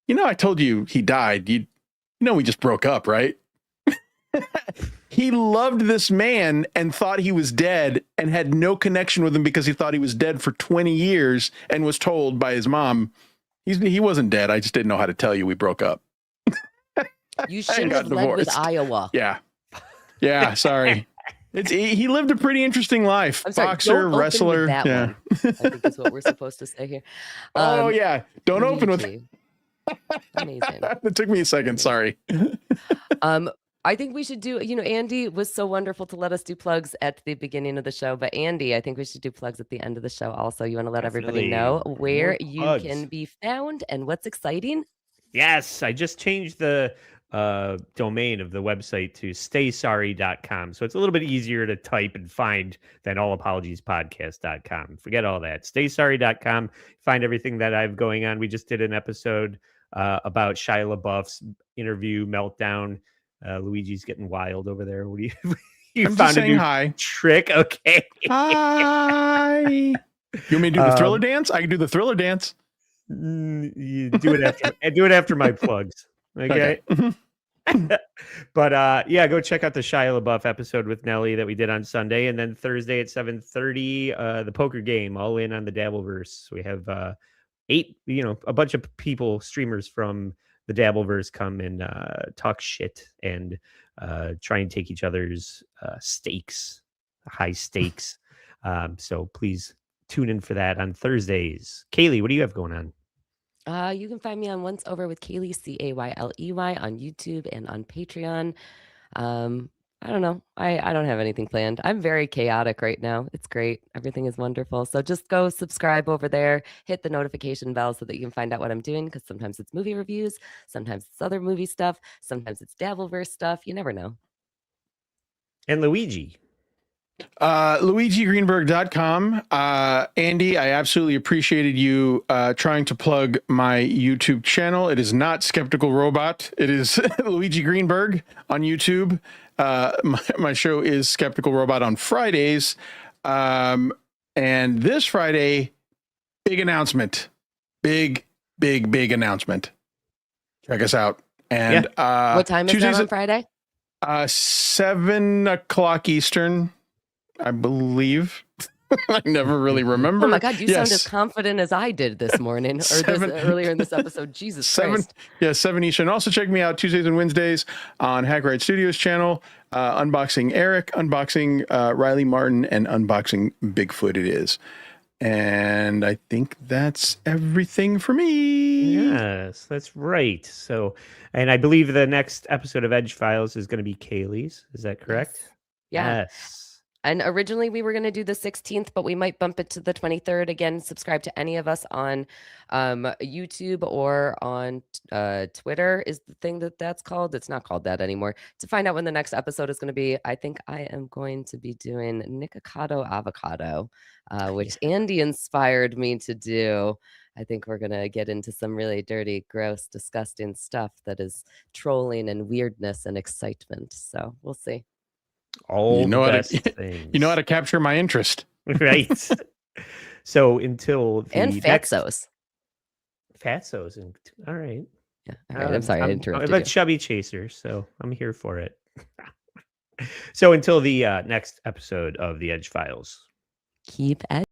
"I told you he died. We just broke up, right?" He loved this man and thought he was dead and had no connection with him because he thought he was dead for 20 years and was told by his mom, he wasn't dead. I just didn't know how to tell you we broke up. You should have led with Iowa. Yeah, sorry. He lived a pretty interesting life. I'm sorry, boxer, wrestler. That one, I think is what we're supposed to say here. Oh yeah, don't open with. Amazing. It took me a second. Sorry. I think we should do. Andy was so wonderful to let us do plugs at the beginning of the show, but Andy, I think we should do plugs at the end of the show. Also, you want to let everybody know where you can be found and what's exciting? Yes, I just changed the domain of the website to staysorry.com. So it's a little bit easier to type and find than allapologiespodcast.com. Forget all that. Staysorry.com. Find everything that I have going on. We just did an episode about Shia LaBeouf's interview meltdown. Luigi's getting wild over there. What do you you I'm found just a saying new hi. trick? Okay. Hi. You want me to do the Thriller dance? I can do the Thriller dance. You do it after my plugs. Okay. But yeah, go check out the Shia LaBeouf episode with Nelly that we did on Sunday, and then Thursday at 7:30, the poker game, all in on the Dabbleverse. We have 8, a bunch of people, streamers from the Dabbleverse come and talk shit and try and take each other's stakes, high stakes. So please tune in for that on Thursdays. Cayley, what do you have going on? You can find me on Once Over with Cayley, Cayley, on YouTube and on Patreon. I don't know. I don't have anything planned. I'm very chaotic right now. It's great. Everything is wonderful. So just go subscribe over there, hit the notification bell so that you can find out what I'm doing, because sometimes it's movie reviews, sometimes it's other movie stuff, sometimes it's Dabbleverse stuff. You never know. And Luigi. LuigiGreenberg.com. Andy, I absolutely appreciated you trying to plug my YouTube channel. It is not Skeptical Robot. It is Luigi Greenberg on YouTube. My show is Skeptical Robot on Fridays. And this Friday, big announcement. Big announcement. Check us out. And what time is Tuesdays that on Friday? 7 o'clock Eastern, I believe. I never really remember. Oh my God, you sound as confident as I did this morning earlier in this episode. Jesus Christ. 7 Eastern. Also check me out Tuesdays and Wednesdays on Hack Ride Studios channel. Unboxing Eric, unboxing Riley Martin, and unboxing Bigfoot it is. And I think that's everything for me. Yes, that's right. So, and I believe the next episode of Edge Files is going to be Cayley's. Is that correct? Yeah. Yes. And originally we were going to do the 16th, but we might bump it to the 23rd. Again, subscribe to any of us on YouTube or on Twitter is the thing that's called. It's not called that anymore. To find out when the next episode is going to be, I think I am going to be doing Nikocado Avocado, which Andy inspired me to do. I think we're going to get into some really dirty, gross, disgusting stuff that is trolling and weirdness and excitement. So we'll see. All you know the best things. You know how to capture my interest. Right. So until the and fatsos. Fatsos. All right. Yeah. All right. I'm sorry. I interrupted I'm a chubby chaser, so I'm here for it. So until the next episode of the Edge Files. Keep edge.